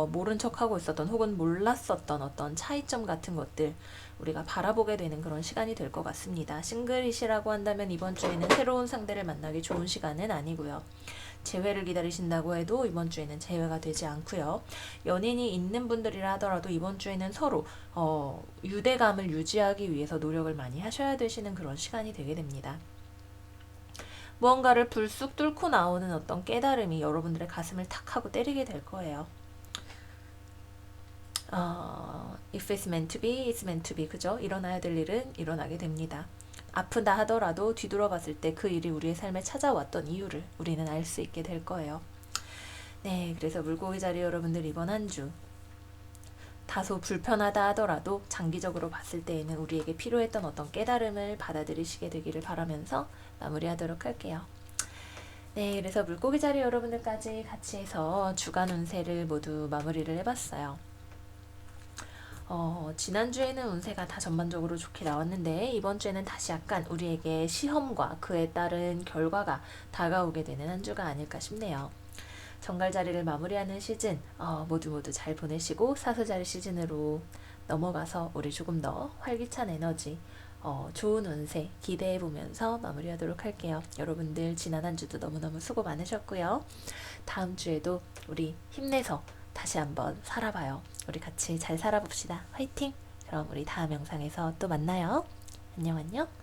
[SPEAKER 1] 모른 척하고 있었던 혹은 몰랐었던 어떤 차이점 같은 것들 우리가 바라보게 되는 그런 시간이 될 것 같습니다. 싱글이시라고 한다면 이번 주에는 새로운 상대를 만나기 좋은 시간은 아니고요. 재회를 기다리신다고 해도 이번 주에는 재회가 되지 않고요. 연인이 있는 분들이라 하더라도 이번 주에는 서로 유대감을 유지하기 위해서 노력을 많이 하셔야 되시는 그런 시간이 되게 됩니다. 무언가를 불쑥 뚫고 나오는 어떤 깨달음이 여러분들의 가슴을 탁 하고 때리게 될 거예요. If it's meant to be, it's meant to be. 그죠? 일어나야 될 일은 일어나게 됩니다. 아프다 하더라도 뒤돌아봤을 때 그 일이 우리의 삶에 찾아왔던 이유를 우리는 알 수 있게 될 거예요. 네, 그래서 물고기 자리 여러분들 이번 한 주 다소 불편하다 하더라도 장기적으로 봤을 때에는 우리에게 필요했던 어떤 깨달음을 받아들이시게 되기를 바라면서 마무리하도록 할게요. 네, 그래서 물고기 자리 여러분들까지 같이 해서 주간 운세를 모두 마무리를 해봤어요. 지난주에는 운세가 다 전반적으로 좋게 나왔는데 이번 주에는 다시 약간 우리에게 시험과 그에 따른 결과가 다가오게 되는 한 주가 아닐까 싶네요. 정갈자리를 마무리하는 시즌 모두 잘 보내시고 사수자리 시즌으로 넘어가서 우리 조금 더 활기찬 에너지 좋은 운세 기대해보면서 마무리하도록 할게요. 여러분들 지난 한 주도 너무너무 수고 많으셨고요. 다음 주에도 우리 힘내서 다시 한번 살아봐요. 우리 같이 잘 살아봅시다. 화이팅! 그럼 우리 다음 영상에서 또 만나요. 안녕 안녕.